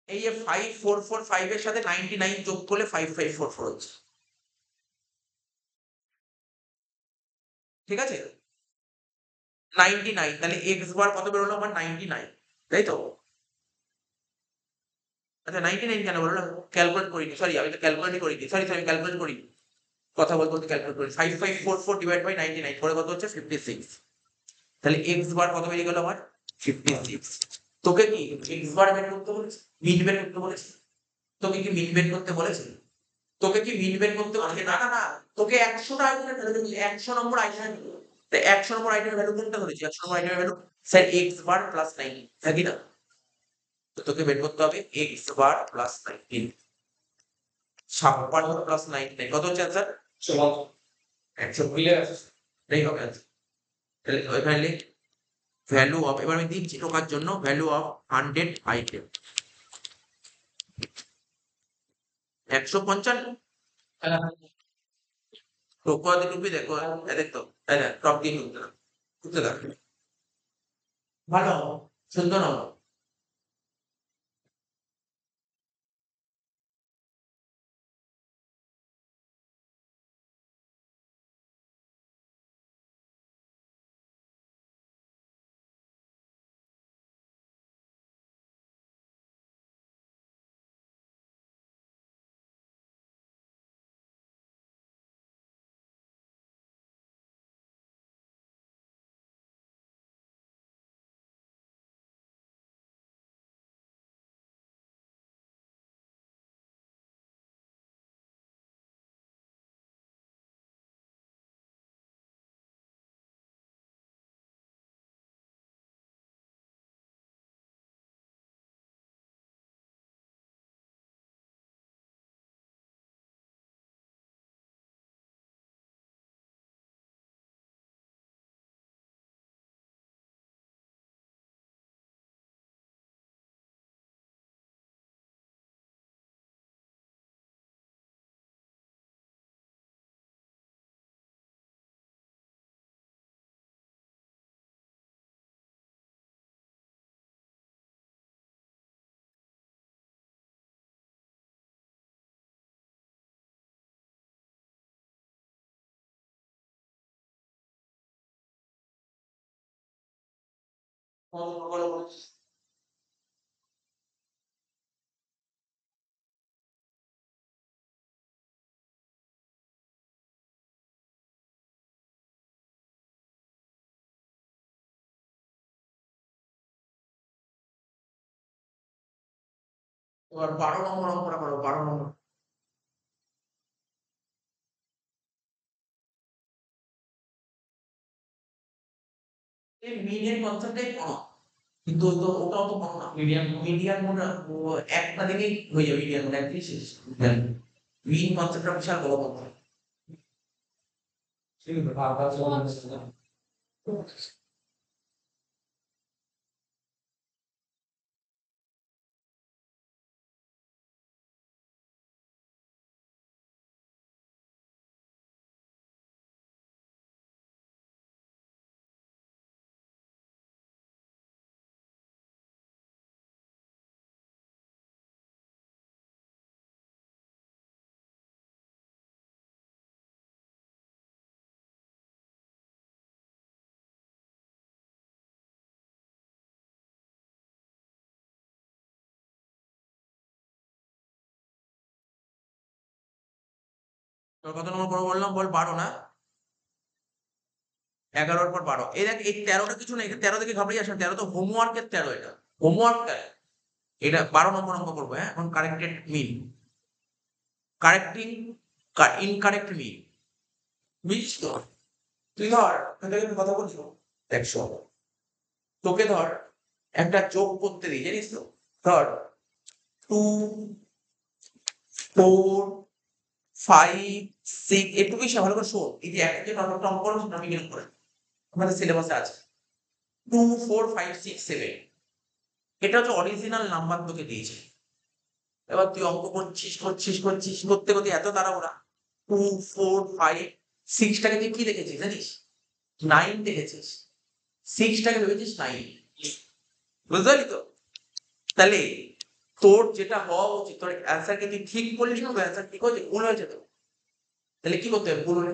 [SPEAKER 1] এই যে 5445 এর সাথে 99 যোগ করলে 5544 হচ্ছে, ঠিক আছে? 99 তাহলে এক্স বার কত বেরোলো আমার 99, তাই তো? আচ্ছা 99 কেন বেরোলো? ক্যালকুলেট করিনি, সরি আমি তো ক্যালকুলেটই করিনি, সরি আমি ক্যালকুলেট করিনি, কথা বলতে বলতে ক্যালকুলেট করি। 5544 ডিভাইড বাই 99 করে কত হচ্ছে 56। তাহলে এক্স বার কত বেরিয়ে গেল আমার 56। তোকে কি এক্স বার বের করতে বলেছে, মিন বের করতে বলেছে? তোকে কি মিন বের করতে বলেছে? তোকে কি মিন বের করতে বলেছে? না না না, তোকে 100টা আইটেমের ভ্যালু দিয়েছে, 100 নম্বর আইটেমের ভ্যালু। তাই 100 নম্বর আইটেমের ভ্যালু কোনটা ধরেছি? 100 নম্বর আইটেমের value sir x bar plus 19, থাকি না? তো তোকে বের করতে হবে এক্স বার প্লাস 19, 56 প্লাস 99 কত হচ্ছে স্যার? 100 মিলে আছে, এটাই হবে answer। তাহলে ওইখানে লিখ ভ্যালু অফ, এবার আমি দিচ্ছি টোকার জন্য, ভ্যালু অফ 100 আইটেম 155। টোকা দিয়ে টুপি দেখো, দেখতো টপ দিয়ে টুকতে না, টুকতে থাকবে ভালো, সুন্দর হবে। এবার 12 নম্বর অঙ্কটা করো, 12 নম্বর। এই মিনের কনসেপ্টটাই পড়ো, কিন্তু ওই তো ওটাও তো পড়ো না। মিডিয়ান মোড একটা দিনেই হয়ে যাবে, মিডিয়ান মোড একদিনই শেষ। মিন কনসেপ্টটা বিশাল বড় কনসেপ্ট। তোর কত নম্বর পড়ো বললাম, বল 12 না? 11-র পর 12। এই দেখ এই 13টা কিছু নেই, 13 দেখে ঘাবড়ে যাস না, 13 তো হোমওয়ার্কের 13 এটা। হোমওয়ার্কটা এটা 12 নম্বর অঙ্ক করবো। হ্যাঁ এখন কারেক্টেড মিন, কারেক্টিং ইনকারেক্ট মিন, বুঝছিস তো? তুই ধর তোকে আমি কথা বলছি, দেখ শোন, তোকে ধর একটা যোগ করতে দিই, জানিস তো? ধর 2 4 5 6, একটু বেশি ভালো করে শোন, এই যে একটা যে নম্বরটা অঙ্ক করো সেটা আমি কিরকম করে আমাদের সিলেবাসে আছে 2 4 5 6 7, এটা হচ্ছে অরিজিনাল নাম্বার তোকে দিয়েছে। এবার তুই অঙ্ক করছিস করতে করতে এত তাড়াহুড়া 2 4 5 6টাকে তুই কি দেখেছিস জানিস 9 দেখেছিস 6টাকে ভেবেছিস 9 বুঝতে পারলি তো তাহলে তোর যেটা হওয়া উচিত তোর অ্যান্সারকে তুই ঠিক করলি না অ্যান্সার ঠিক হয়েছে ভুল হয়েছে তো তাহলে কি করতে হবে ভুল হলে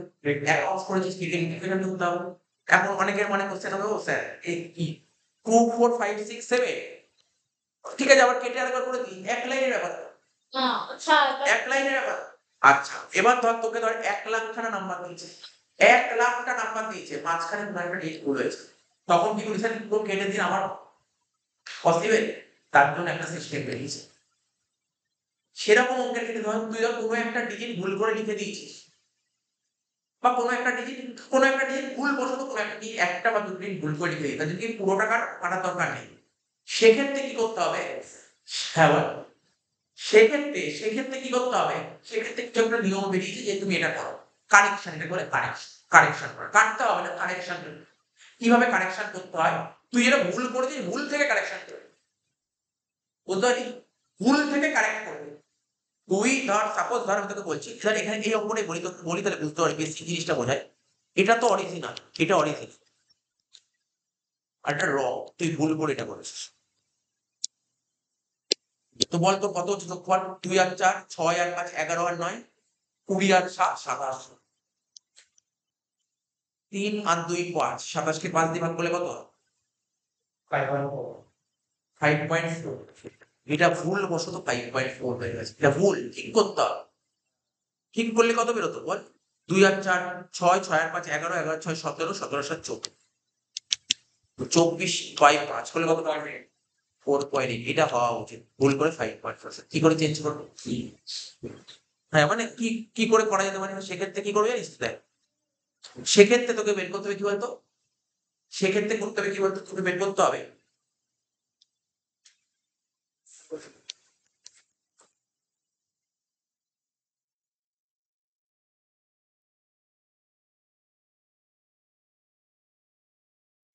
[SPEAKER 1] এক অফ করেছিস কি ডিফারেন্ট করতে হবে এখন অনেকের মনে কোশ্চেন হবে ও স্যার এই কি 2 4 5 6 7 ঠিক আছে আবার কেটে আরেকবার করে দিই এক লাইনের ব্যাপার এক লাইনের ব্যাপার আচ্ছা এবার ধর তোকে ধর 1,00,000 খানা নাম্বার দিয়েছে 1,00,000টা নাম্বার দিয়েছে মাঝখানে কোনো একটা ডেট ভুল হয়েছে তখন কি করেছেন পুরো কেটে দিন আমার পসিবল তার জন্য একটা সিস্টেম বেরিয়েছে সেরকম অঙ্কের ক্ষেত্রে ধর তুই ধর কোনো একটা ডিজিট ভুল করে লিখে দিয়েছিস বা কোনো একটা ডিজিট ভুল বশত কোনো একটা ডিজিট একটা বা দুটো ডিজিট ভুল করে লিখে দিই তাদের কি পুরো টাকা কাটার দরকার নেই সেক্ষেত্রে কি করতে হবে হ্যাঁ বল সেক্ষেত্রে কি করতে হবে সেক্ষেত্রে কিছু একটা নিয়ম বেরিয়েছে যে তুমি এটা করো কারেকশন এটা বলে কারেকশন করা কাটতে হবে না কারেকশন কিভাবে কারেকশন করতে হয় তুই যেটা ভুল করেছিস ভুল থেকে কারেকশন করবি বুঝতে পারলি ভুল থেকে কারেক্ট করবি তুই ধর সাপোজ ধর আমি তোকে বলছি ধর এখানে এই অঙ্কটাই বলি তোকে বলি তাহলে বুঝতে পারবি বেসিক জিনিসটা বোঝায় এটা তো অরিজিনাল এটা অরিজিনাল আর এটা র তুই ভুল করে এটা করেছিস তো বল তো কত হচ্ছে তো 2 আর 4 6 আর 5 11 আর 9 20 আর 7 27 3 আর 2 5 27 কে 5 দিয়ে ভাগ করলে কত 5.4 এটা ভুল বশত 5.4 হয়ে গেছে এটা ভুল ঠিক করতে হবে ঠিক করলে কত বেরোতো বল 2 আর 4 6 6 আর 5 11 11 6 17 17 7 14 24/5 করলে কত 4.8 এটা হওয়া উচিত ভুল করে 5.4 কি করে চেঞ্জ করবো হ্যাঁ মানে কি করে করা যেতে পারে সেক্ষেত্রে কি করবে জানিস দেখ সেক্ষেত্রে তোকে বের করতে হবে কি বলতো সেক্ষেত্রে করতে হবে কি বলতো তোকে বের করতে হবে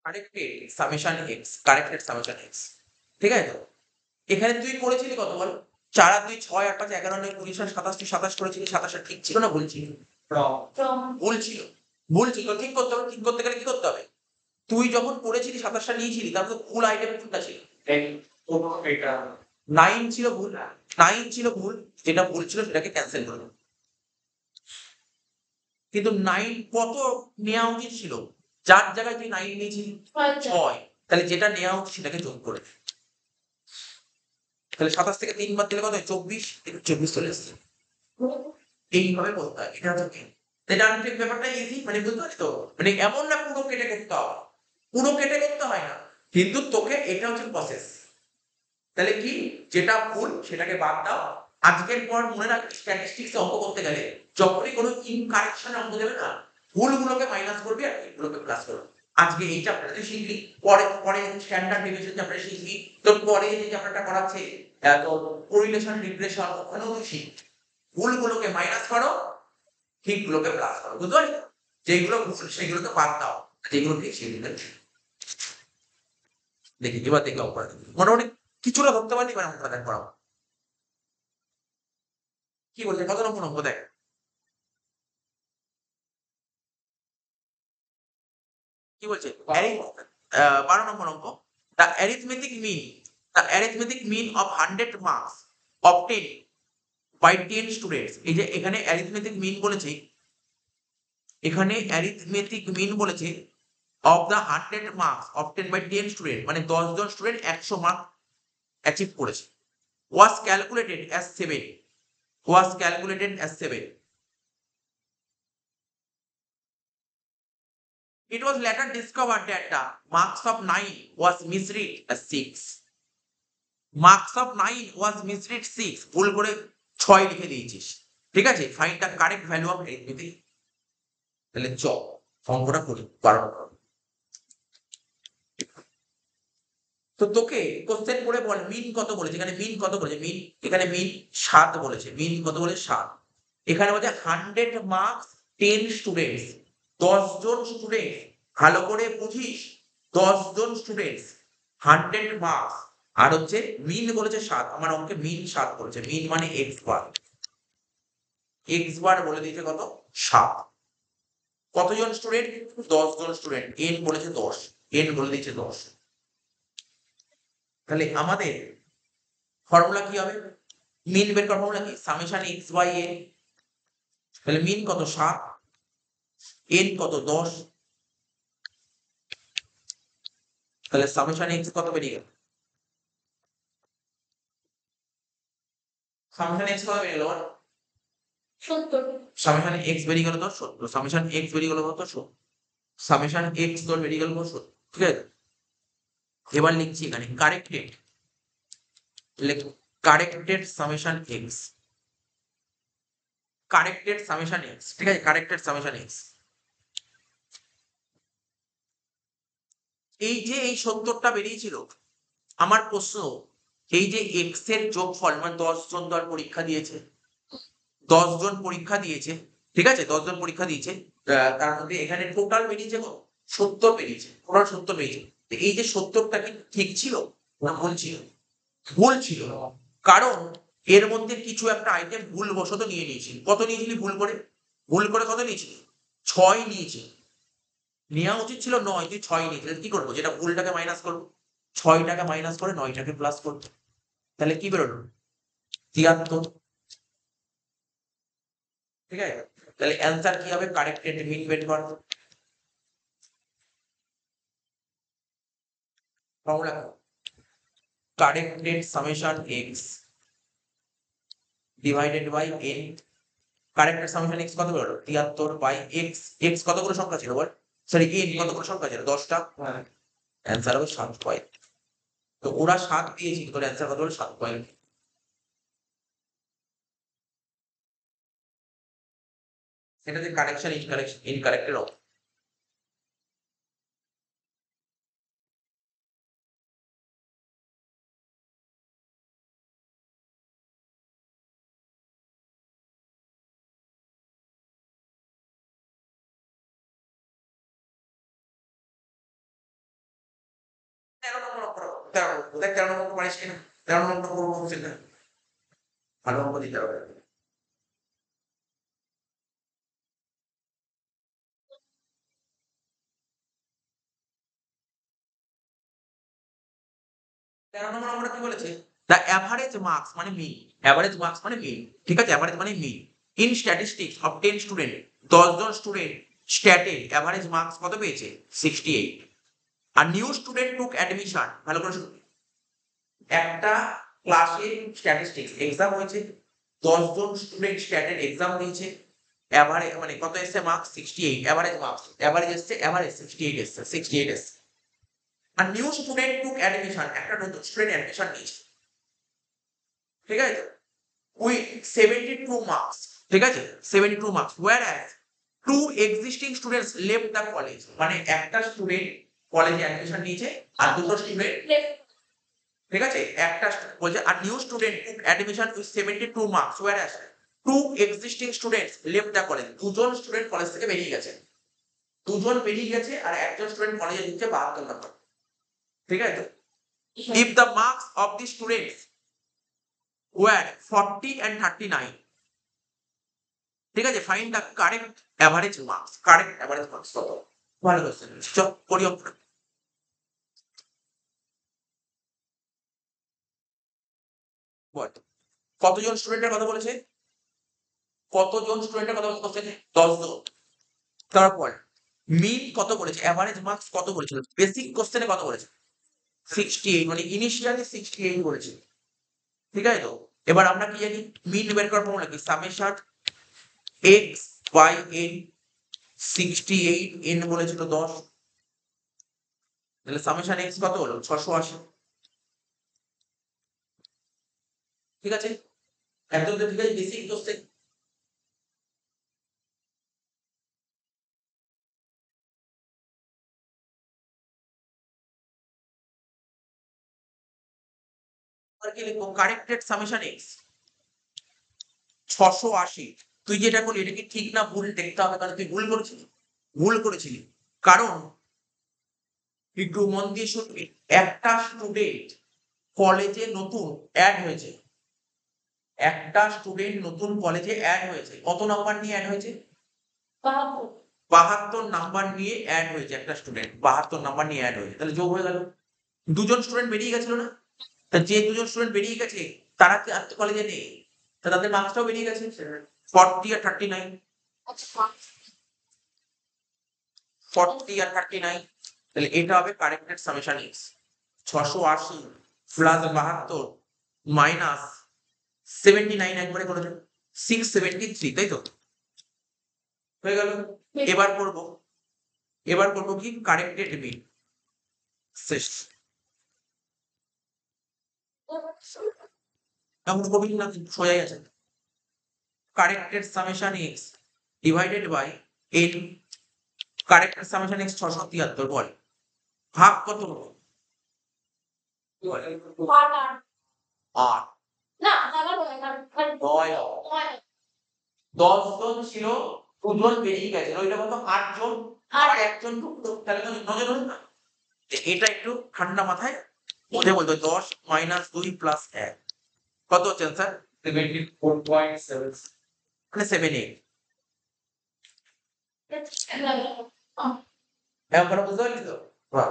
[SPEAKER 1] corrected summation x corrected summation x ঠিক আছে তো এখানে তুই করেছিলি কত বল 4 আর 2 6 আর 5 11 9 20 আর 27 তুই 27 করেছিলি 27 ঠিক ছিল না ভুল ছিল ভুল ছিল ভুল ছিল ঠিক করতে হবে ঠিক করতে গেলে কি করতে হবে তুই যখন করেছিলি 27টা নিয়েছিলি তারপর ফুল আইটেম কোনটা ছিল 9 ছিল ভুল 9 ছিল ভুল যেটা ভুল ছিল সেটাকে ক্যান্সেল করে দাও। কিন্তু 9 কত নেওয়া উচিত ছিল যার জায়গায় তুই 9 নিয়েছিলি 6 তাহলে যেটা নেওয়া উচিত সেটাকে যোগ করে দে। তাহলে 27 থেকে 3 বাদ দিলে কত হয় 24 24 চলে আসছে এইভাবে বলতে হয় এটা হচ্ছে এটা আনট্রিক ব্যাপারটা ইজি মানে বুঝতে পারছি তো মানে এমন না পুরো কেটে করতে হবে পুরো কেটে করতে হয় না কিন্তু তোকে এটা হচ্ছে প্রসেস তাহলে কি যেটা ভুল সেটাকে বাদ দাও আজকের পর মনে রাখ স্ট্যাটিস্টিক্স অঙ্ক করতে গেলে যখনই কোনো ইনকারেকশন অঙ্ক দেবে না ভুলগুলোকে মাইনাস করবি আর ঠিকগুলোকে প্লাস করবি আজকে এই চ্যাপ্টারটা শিখলি পরে পরে স্ট্যান্ডার্ড ডেভিয়েশন চ্যাপ্টার শিখবি তোর পরে যে চ্যাপ্টারটা করাচ্ছে তোর কোরিলেশন রিগ্রেশন ওখানেও তুই শিখ ভুলগুলোকে মাইনাস করো ঠিকগুলোকে প্লাস করো বুঝতে পারলি যেগুলো ভুল সেগুলোকে বাদ দাও যেগুলো ঠিক সেগুলো দেখি এবার দেখি অঙ্কটা মোটামুটি কিছুটা ধরতে পারলি মানে অঙ্কটা দেখ করাবো কি বলছে কত নম্বর অঙ্ক দেখ কি বলছে 12 নম্বর অঙ্ক the arithmetic mean of 100 marks obtained by 10 students এই যে এখানে অ্যারিথমেটিক মিন বলেছে এখানে অ্যারিথমেটিক মিন বলেছে of the 100 marks obtained by 10 student মানে 10 জন স্টুডেন্ট 100 মার্ক অ্যাচিভ করেছে was calculated as 7 It was later discovered that the marks of 9 was misread as 6. Marks of 9 was misread 6. ভুল করে 6 লিখে দিয়েছিস ঠিক আছে find the correct value of arithmetic তাহলে চ অঙ্কটা করি 12 নম্বর তো তোকে কোশ্চেন করে বল মিন কত বলেছে এখানে মিন কত বলেছে মিন এখানে মিন 7 বলেছে মিন কত বলে 7 এখানে বলছে 100 মার্কস 10 স্টুডেন্টস 10 জন স্টুডেন্ট ভালো করে বুঝিস 10 জন স্টুডেন্টস 100 মার্কস আর হচ্ছে মিন বলেছে 7, আমার অঙ্কে মিন 7 বলেছে, মিন মানে এক্স বার, এক্স বার বলে দিয়েছে কত 7। কতজন স্টুডেন্ট? 10 জন স্টুডেন্ট, এন বলেছে 10, এন বলে দিয়েছে 10। তাহলে আমাদের ফর্মুলা কি হবে? মিন বের করার ফর্মুলা কি? Summation x by n. তাহলে মিন কত 7, এন কত 10, তাহলে সামেশন এক্স কত বেরিয়ে গেল? সামেশন এক্স কত বেরিয়ে গেল?
[SPEAKER 2] 70।
[SPEAKER 1] সামেশন এক্স বেরিয়ে গেল তো 70, সামেশন এক্স বেরিয়ে গেল কত 70, সামেশন এক্স তোর বেরিয়ে গেল 70, ঠিক আছে। এবার লিখছি এখানে কারেক্টেড, লেখো corrected summation x, corrected summation x, ঠিক আছে, কারেক্টেড সামেশন এক্স। এই যে এই 70টা বেরিয়েছিল, আমার প্রশ্ন, এই যে এক্স এর যোগফল মানে 10 জন ধর পরীক্ষা দিয়েছে, 10 জন পরীক্ষা দিয়েছে, ঠিক আছে, 10 জন পরীক্ষা দিয়েছে, তার মধ্যে এখানে টোটাল বেরিয়েছে কত? 70 বেরিয়েছে, টোটাল 70 বেরিয়েছে। তো এই যে 70টা কি ঠিক ছিল না ভুল ছিল? ভুল ছিল, কারণ এর মধ্যে কিছু একটা আইটেম ভুল বশত নিয়ে নিয়েছিল। কত নিয়েছিলি ভুল করে? ভুল করে কত নিয়েছিলি? 6 নিয়েছি, নেওয়া উচিত ছিল 9, তুই 6 নিয়েছিলি। কি করবো? যেটা ভুলটাকে মাইনাস করবো, 6টাকে মাইনাস করে 9টাকে প্লাস করবো, তাহলে কি বেরোলো? 73, ঠিক আছে। তাহলে অ্যান্সার কি হবে? কারেক্টেড মিন বের কর, formula corrected summation x divided by n. Corrected summation x কত বেরোলো? 73 বাই এক্স, এক্স কতগুলো সংখ্যা ছিল বল? সরি, এন কতগুলো সংখ্যা ছিল? 10টা। অ্যান্সার হবে 7 পয়েন্ট। তো ওরা 7 দিয়েছিল, তোর অ্যান্সার কত হলো? 7 পয়েন্ট। সেটাতে কারেকশন ইনকারেক্টের অফ। তেরো নম্বর অঙ্ক, 13 নম্বর পারিস কিনা? 13 নম্বর করবো সেটা, ভালো অঙ্ক দিতে হবে। 13 নম্বর অঙ্কটা কি বলেছে? দ্য অ্যাভারেজ মার্কস মানে মিন, অ্যাভারেজ মার্কস মানে মিন, ঠিক আছে, অ্যাভারেজ মানে mean in statistics of 10 student, 10 জন স্টুডেন্ট স্ট্যাটে অ্যাভারেজ মার্কস কত পেয়েছে? 68। আর নিউ স্টুডেন্ট টুক অ্যাডমিশন, ভালো করে শুনুন, একটা ক্লাসে স্ট্যাটিস্টিক্স এক্সাম হয়েছে, 10 জন স্টুডেন্ট স্ট্যাটের এক্সাম দিয়েছে, এভারেজ মানে কত এসছে মার্কস? 68, এভারেজ মার্কস, এভারেজ এসছে, এভারেজ 68 এসছে, 68 এসছে। আর নিউ স্টুডেন্ট টুক অ্যাডমিশন, একটা নতুন স্টুডেন্ট অ্যাডমিশন নিয়েছে, ঠিক আছে, উইথ 72 মার্কস, ঠিক আছে, 72 marks, whereas two existing students left the college, মানে একটা স্টুডেন্ট কলেজে অ্যাডমিশন নিয়েছে আর দুটো স্টুডেন্ট, ঠিক আছে, একটা বলছে আর new student took admission with 72 marks, whereas two existing students left the college, দুজন স্টুডেন্ট কলেজ থেকে বেরিয়ে গেছে, দুজন বেরিয়ে গেছে আর একজন স্টুডেন্ট কলেজে ঢুকছে 72 নম্বর, ঠিক আছে। If the marks of the students were 40 and 39, ঠিক আছে, find the correct average marks, correct average marks কত? ভালো কোশ্চেন, চল করি অঙ্কটা। বল কতজন স্টুডেন্টের কথা বলেছে? কতজন স্টুডেন্টের কথা বলছে কোশ্চেনে? 10 জন। তারপর মিন কত বলেছে? অ্যাভারেজ মার্কস কত বলেছিল? বেসিক কোশ্চেনে কত বলেছে? 68, মানে ইনিশিয়ালি 68 বলেছে, ঠিক আছে। তো এবার আমরা কি জানি? মিন বের করার ফর্মুলা কি? Summation x by n, 68, n বলেছিল 10, তাহলে সামেশন এক্স কত হলো? 680, ঠিক আছে, একদম তো ঠিক আছে, বেসিক কোশ্চেন। আর কি লিখবো? Corrected summation x 680। তুই যেটা করলি এটা কি ঠিক না ভুল দেখতে হবে, কারণ তুই ভুল করেছিলি, ভুল করেছিলি, কারণ একটু মন দিয়ে শুনবি, একটা স্টুডেন্ট কলেজে নতুন অ্যাড হয়েছে, একটা স্টুডেন্ট নতুন কলেজে অ্যাড হয়েছে, কত নাম্বার নিয়ে অ্যাড হয়েছে? 72 নাম্বার নিয়ে অ্যাড হয়েছে। একটা স্টুডেন্ট 72 নাম্বার নিয়ে অ্যাড হয়েছে, তাহলে যোগ হয়ে গেল। দুজন স্টুডেন্ট বেরিয়ে গেছিল না? তা যে দুজন স্টুডেন্ট বেরিয়ে গেছে তারা কি আর কলেজে নেই, তা তাদের মার্কসটাও বেরিয়ে গেছে 40 আর 39। 40 আর 39, তাহলে এটা হবে corrected summation x. 680 plus 72 minus 79 একবারে করে দেন 673, তাই তো? হয়ে গেল। এবার করব কি কারেক্টেড মিন। শেষ। এখন কবি না সোজাই আছে। Corrected summation x divided by n. Corrected summation x 673 বল ভাগ কত হলো? 8। 10 জন ছিল, 2 জন বেরিয়ে গেছে, ওইটা কত? 8 জন আর একজন ঢুকলো, তাহলে তো 9 জন হলো না? এটা একটু ঠান্ডা মাথায় মনে বলতো 10 মাইনাস 2 প্লাস 1 কত হচ্ছে স্যার? 74.7 মানে 78। এখন বুঝতে পারলি তো? বাহ।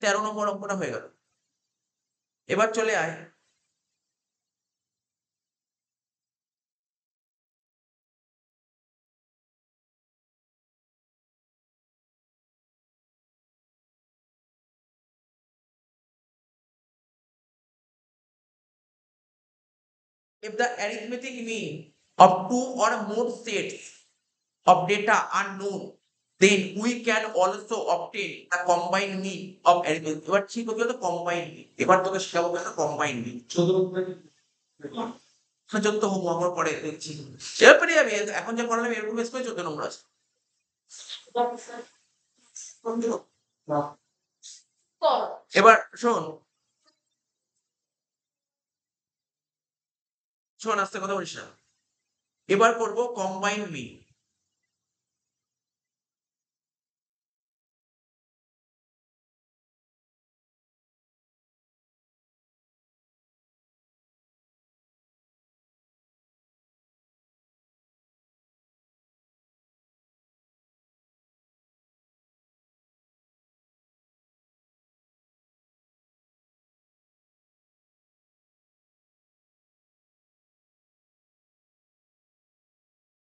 [SPEAKER 1] 13 নম্বর অঙ্কটা হয়ে গেল। এবার চলে আয় if the arithmetic mean of two or more sets of data are known, then we can also obtain the combined mean of arithmetic. এবার ঠিক হয়ে গেল combined mean। এবার তোকে শেখাবো কেন combined mean। চোদ্দ হোমওয়ার্ক পরে দেখছি, এরপরে আমি এখন যা পড়ালাম এরকম বেশ করে 14 নম্বর আছে। এবার শোন আস্তে কথা বলিস না। এবার করবো কম্বাইন্ড মিন।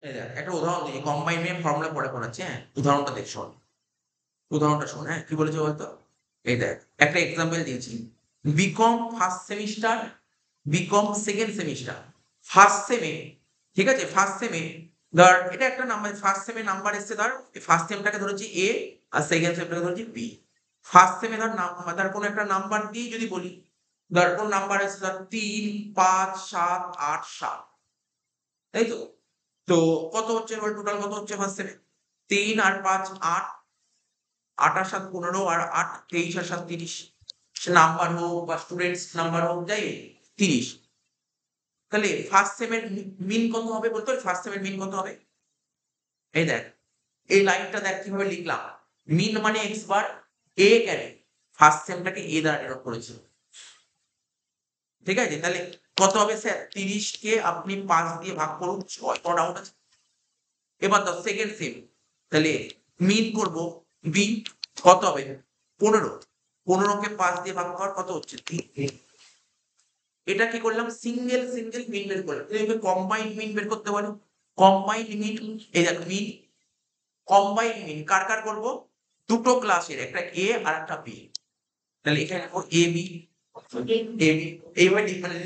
[SPEAKER 1] এই দেখ একটা উদাহরণ দিই, কম্বাইন্ড মিন ফর্মুলা পরে পড়াচ্ছি। হ্যাঁ, উদাহরণটা দেখ, শোন উদাহরণটা শোন। হ্যাঁ, কি বলেছে বলতো? এই দেখ একটা এক্সাম্পল দিয়েছি। B Com first semester, B Com second semester. First সেমে, ঠিক আছে, ফার্স্ট সেমে ধর এটা একটা নাম্বার, ফার্স্ট সেমে নাম্বার এসছে ধর, ফার্স্ট সেমটাকে ধরেছি এ আর সেকেন্ড সেমটাকে ধরেছি বি। ফার্স্ট সেমে ধর ধর কোনো একটা নাম্বার দিয়ে যদি বলি, ধর কোন নাম্বার এসছে ধর 3, 5, 7, 8, 7, তাই তো? তো কত হচ্ছে টোটাল, কত হচ্ছে ফার্স্ট সেমে? 3 আর 5 8, 8 আর 7 15 আর 8 23 আর 7 30। নাম্বার হোক বা স্টুডেন্টস নাম্বার হোক, যাই 30। তাহলে ফার্স্ট সেমের মিন কত হবে বলতো? ফার্স্ট সেমের মিন কত হবে? এই দেখ এই লাইনটা দেখ কিভাবে লিখলাম। মিন মানে এক্স বার, এ কেন? ফার্স্ট সেমটাকে এ দ্বারা ডিনোট করেছি, ঠিক আছে? তাহলে কত হবে স্যার? 30 কে আপনি 5 দিয়ে ভাগ করুন, 6। কোনো ডাউট আছে? এবার তো সেকেন্ড সেম, তাহলে মিন করব বি, কত হবে? 15। 15 কে 5 দিয়ে ভাগ কর, কত হচ্ছে? 3। এটা কি করলাম? সিঙ্গেল মিন বের করলাম। তুমি কম্বাইন্ড মিন বের করতে পারো। কম্বাইন্ড মিন, এই দেখো মিন, কম্বাইন্ড মিন কার কার করব? দুটো ক্লাসের, একটা এ আর একটা বি। তাহলে এখানে লিখবো এ বি, এইভাবে মানে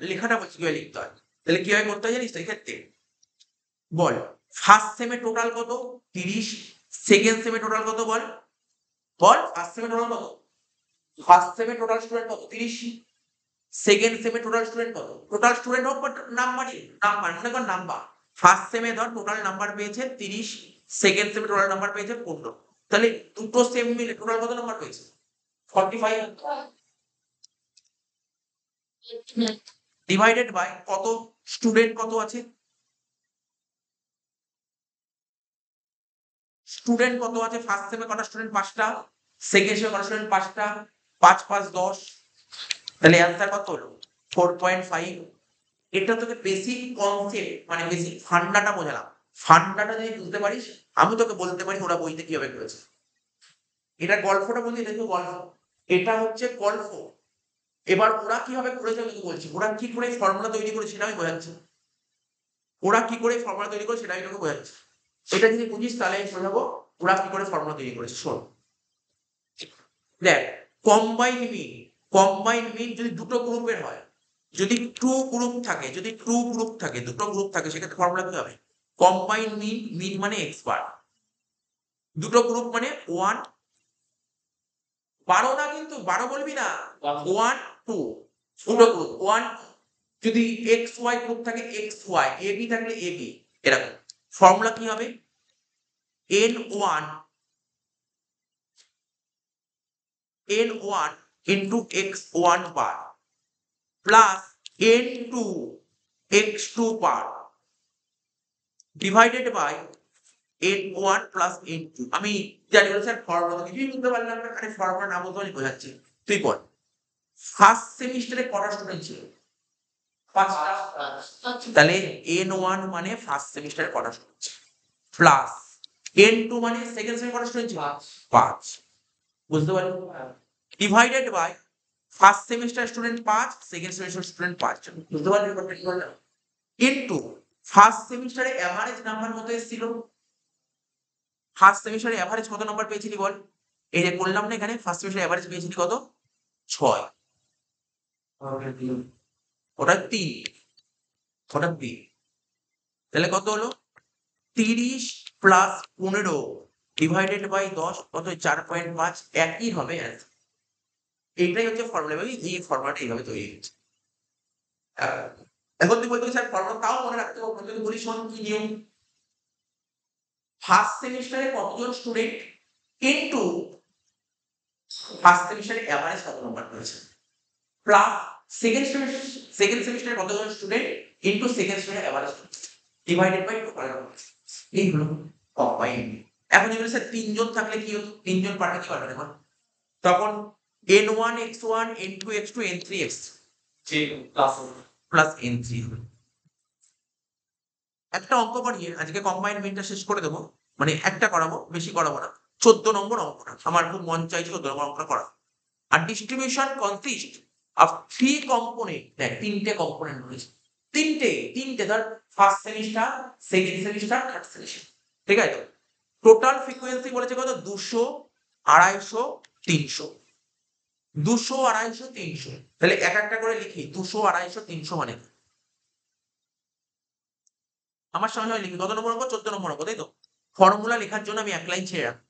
[SPEAKER 1] লেখাটা বলছি কিভাবে লিখতে হয়। তাহলে কিভাবে করতে হয় জানিস তো? এক্ষেত্রে বল ফার্স্ট সেমে টোটাল কত? 30। সেকেন্ড সেমে টোটাল কত বল? ফার্স্ট সেমে টোটাল কত? ফার্স্ট সেমে টোটাল স্টুডেন্ট কত? 30। সেকেন্ড সেমে টোটাল স্টুডেন্ট কত? টোটাল স্টুডেন্ট হোক বাট নাম্বারই, নাম্বার মনে কর নাম্বার। ফার্স্ট সেমে ধর টোটাল নাম্বার পেয়েছে 30, সেকেন্ড সেমে টোটাল নাম্বার পেয়েছে 15। তাহলে দুটো সেম মিলে টোটাল কত নাম্বার পেয়েছে? 45। ডিভাইডেড বাই কত স্টুডেন্ট কত আছে? স্টুডেন্ট কত আছে ফার্স্ট সেমে কটা স্টুডেন্ট 5টা, সেকেন্ড সেমে কটা স্টুডেন্ট 5টা, 5 5 10, তাহলে অ্যান্সার কত হলো 4.5। এটা তোকে বেসিক কনসেপ্ট মানে বেসিক ফান্ডাটা বোঝালাম। ফান্ডাটা যদি বুঝতে পারিস আমি তোকে বলতে পারি ওরা বইতে কিভাবে করেছে। এটা গল্পটা বলতে এটা গল্প, এটা হচ্ছে গল্প। এবার ওরা কিভাবে করেছে আমি তোকে বলছি, ওরা কি করে ফর্মুলা তৈরি করেছে সেটা আমি বোঝাচ্ছি। ওরা কি করে ফর্মুলা তৈরি করে সেটা আমি তোকে বোঝাচ্ছি। এটা যদি বুঝিস তাহলে আমি বোঝাবো ওরা কি করে ফর্মুলা তৈরি করেছে। শোন দেখ, কম্বাইন মিন যদি দুটো গ্রুপের হয়, যদি টু গ্রুপ থাকে, যদি টু গ্রুপ থাকে, দুটো গ্রুপ থাকে, সেক্ষেত্রে ফর্মুলা কি হবে? কম্বাইন মিন মানে এক্সপার্ট, দুটো গ্রুপ মানে 1 12 না, কিন্তু 12 বলবি না, 1 2 দুটো গ্রুপ 1। যদি এক্স ওয়াই গ্রুপ থাকে এক্স ওয়াই, এবি থাকলে এবি, এরকম। ফর্মুলা কি হবে? n1 into x1 bar plus n2 x2 bar divided by n1 plus n2। আমি জানি বলে স্যার ফর্মুলা কিছুই বুঝতে পারলাম না, আরে ফর্মুলা না বলতে আমি বোঝাচ্ছি। তুই বল ফার্স্ট সেমিস্টারে কটা স্টুডেন্ট ছিল? 5টা। তাহলে n1 মানে ফার্স্ট সেমিস্টারে কটা স্টুডেন্ট ছিল, প্লাস n2 মানে সেকেন্ড সেমিস্টারে কটা স্টুডেন্ট ছিল? 5। বুঝতে পারলি? Divided by first semester student 5, second semester student 5 জন। বুঝতে পারলি ব্যাপারটা কি বললাম? কিন্তু ফার্স্ট সেমিস্টারে এভারেজ নাম্বার কত এসেছিল? ফার্স্ট সেমিস্টারে এভারেজ কত নাম্বার পেয়েছিলি বল? এই যে করলাম না এখানে, ফার্স্ট সেমিস্টারে এভারেজ পেয়েছিলি কত? 6। ওটা 3, ওটা 3। তাহলে কত হলো? 30 প্লাস 15 ডিভাইডেড বাই 10 কত? 4.5। একই হবে answer। এইটাই হচ্ছে ফর্মুলা, এই ফর্মুলাটা এইভাবে তৈরি হচ্ছে। এখন তুই বলতে স্যার ফর্মুলা তাও মনে রাখতে হবে, যদি বলি শোন কি নিয়ম। ফার্স্ট সেমিস্টারে কতজন স্টুডেন্ট ইনটু ফার্স্ট সেমিস্টারে এভারেজ কত নাম্বার পেয়েছে, প্লাস সেকেন্ড সেমিস্টারে কতজন স্টুডেন্ট ইনটু সেকেন্ড সেমিস্টারে average divided by total number. এই হলো কম্বাইন। এখন যদি স্যার 3 জন থাকলে কি হতো? 3 জন পারলে কি পারবে এখন? তখন n1 x1 n2 x2 n3 x3 plus n3 হবে। একটা অঙ্ক করিয়ে আজকে কম্বাইন মিনটা শেষ করে দেবো, মানে একটা করাবো, বেশি করাবো না। 14 নম্বর অঙ্কটা আমার খুব মন চাইছে 14 নম্বর অঙ্কটা করা। আর ডিস্ট্রিবিউশন কনসিস্ট অফ 3 কম্পোনেন্ট। দেখ 3টে কম্পোনেন্ট রয়েছে, তিনটে ধর first semester, second semester, third semester, ঠিক আছে? টোটাল ফ্রিকোয়েন্সি বলেছে কত? 200 250 300। 200 250 300, তাহলে এক একটা করে লিখি। 200 250 300 মানে আমার সঙ্গে সঙ্গে লিখি। কত নম্বর অঙ্ক? 14 নম্বর অঙ্ক, তাই তো? ফর্মুলা লেখার জন্য আমি এক লাইন ছেড়ে রাখি,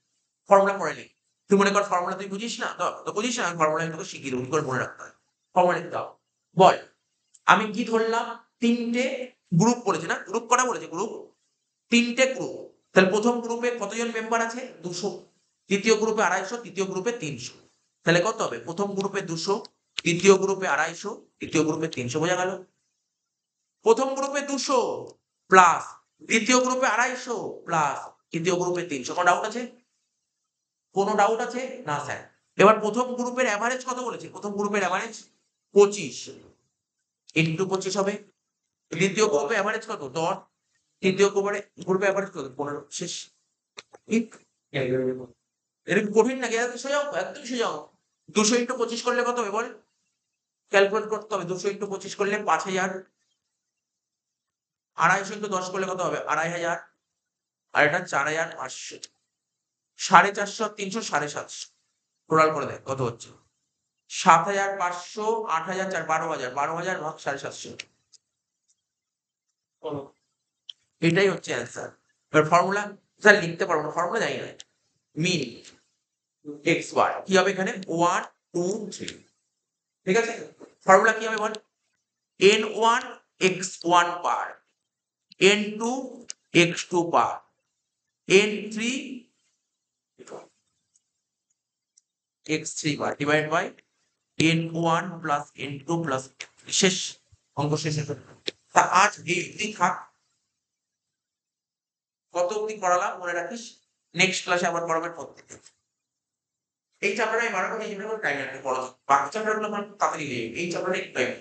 [SPEAKER 1] ফর্মুলা পরে লিখি। তুই মনে কর ফর্মুলা তুই বুঝিস না, তো বুঝিস না, আমি ফর্মুলা তোকে শিখিয়ে দেবো কি করে মনে রাখতে হয়। ফর্মুলা লিখতে হবে। বল আমি কি ধরলাম? 3টে গ্রুপ বলেছে না? গ্রুপ কটা বলেছে? গ্রুপ 3টে গ্রুপ। তাহলে প্রথম গ্রুপে কতজন মেম্বার আছে? 200, দ্বিতীয় গ্রুপে 250, তৃতীয় গ্রুপে 300। তাহলে কত হবে? প্রথম গ্রুপে 200, দ্বিতীয় গ্রুপে 250, তৃতীয় গ্রুপে 300। বোঝা গেল? প্রথম গ্রুপে 200 প্লাস দ্বিতীয় গ্রুপে 250 প্লাস তৃতীয় গ্রুপে 300। কোনো ডাউট আছে? কোনো ডাউট আছে না স্যার? এবার প্রথম গ্রুপের অ্যাভারেজ কত বলেছে? প্রথম গ্রুপের অ্যাভারেজ 25 ইনটু 25 হবে। দ্বিতীয় গ্রুপে অ্যাভারেজ কত? 10। তৃতীয় গ্রুপে অ্যাভারেজ কত? 15। শেষ। এরকম কঠিন নাকি? সোজা, একদম সোজা। 200 ইনটু 25 করলে কত হবে বল? ক্যালকুলেট করতে হবে। 200 ইনটু 25 করলে 5000, 250 ইনটু 10 করলে কত হবে? 2500, আর এটা 4500। 450 আর 300 750। টোটাল করে দেখ কত হচ্ছে? 7500, 8000, 12000, 12000 ভাগ 750। এটাই হচ্ছে অ্যান্সার। এবার ফর্মুলা স্যার লিখতে পারবো না, ফর্মুলা জানি না। মিন এক্স বার কি হবে এখানে? 1 2 3, ঠিক আছে? ফর্মুলা কি হবে বল? n1 x1 bar, n2 x2 bar, n3 x3 bar divide by n1 plus n2 plus. শেষ, অঙ্ক শেষ। তা আজ এই অবধি থাক। কত অবধি করালাম মনে রাখিস? নেক্সট ক্লাসে আবার পড়াবেন প্রত্যেকে। এই চ্যাপ্টারে আমি বারবার এই জন্য টাইম রাখতে পড়াচ্ছি, বাকি চ্যাপ্টারগুলো আমার তাড়াতাড়ি নেই, এই চ্যাপ্টারে একটু time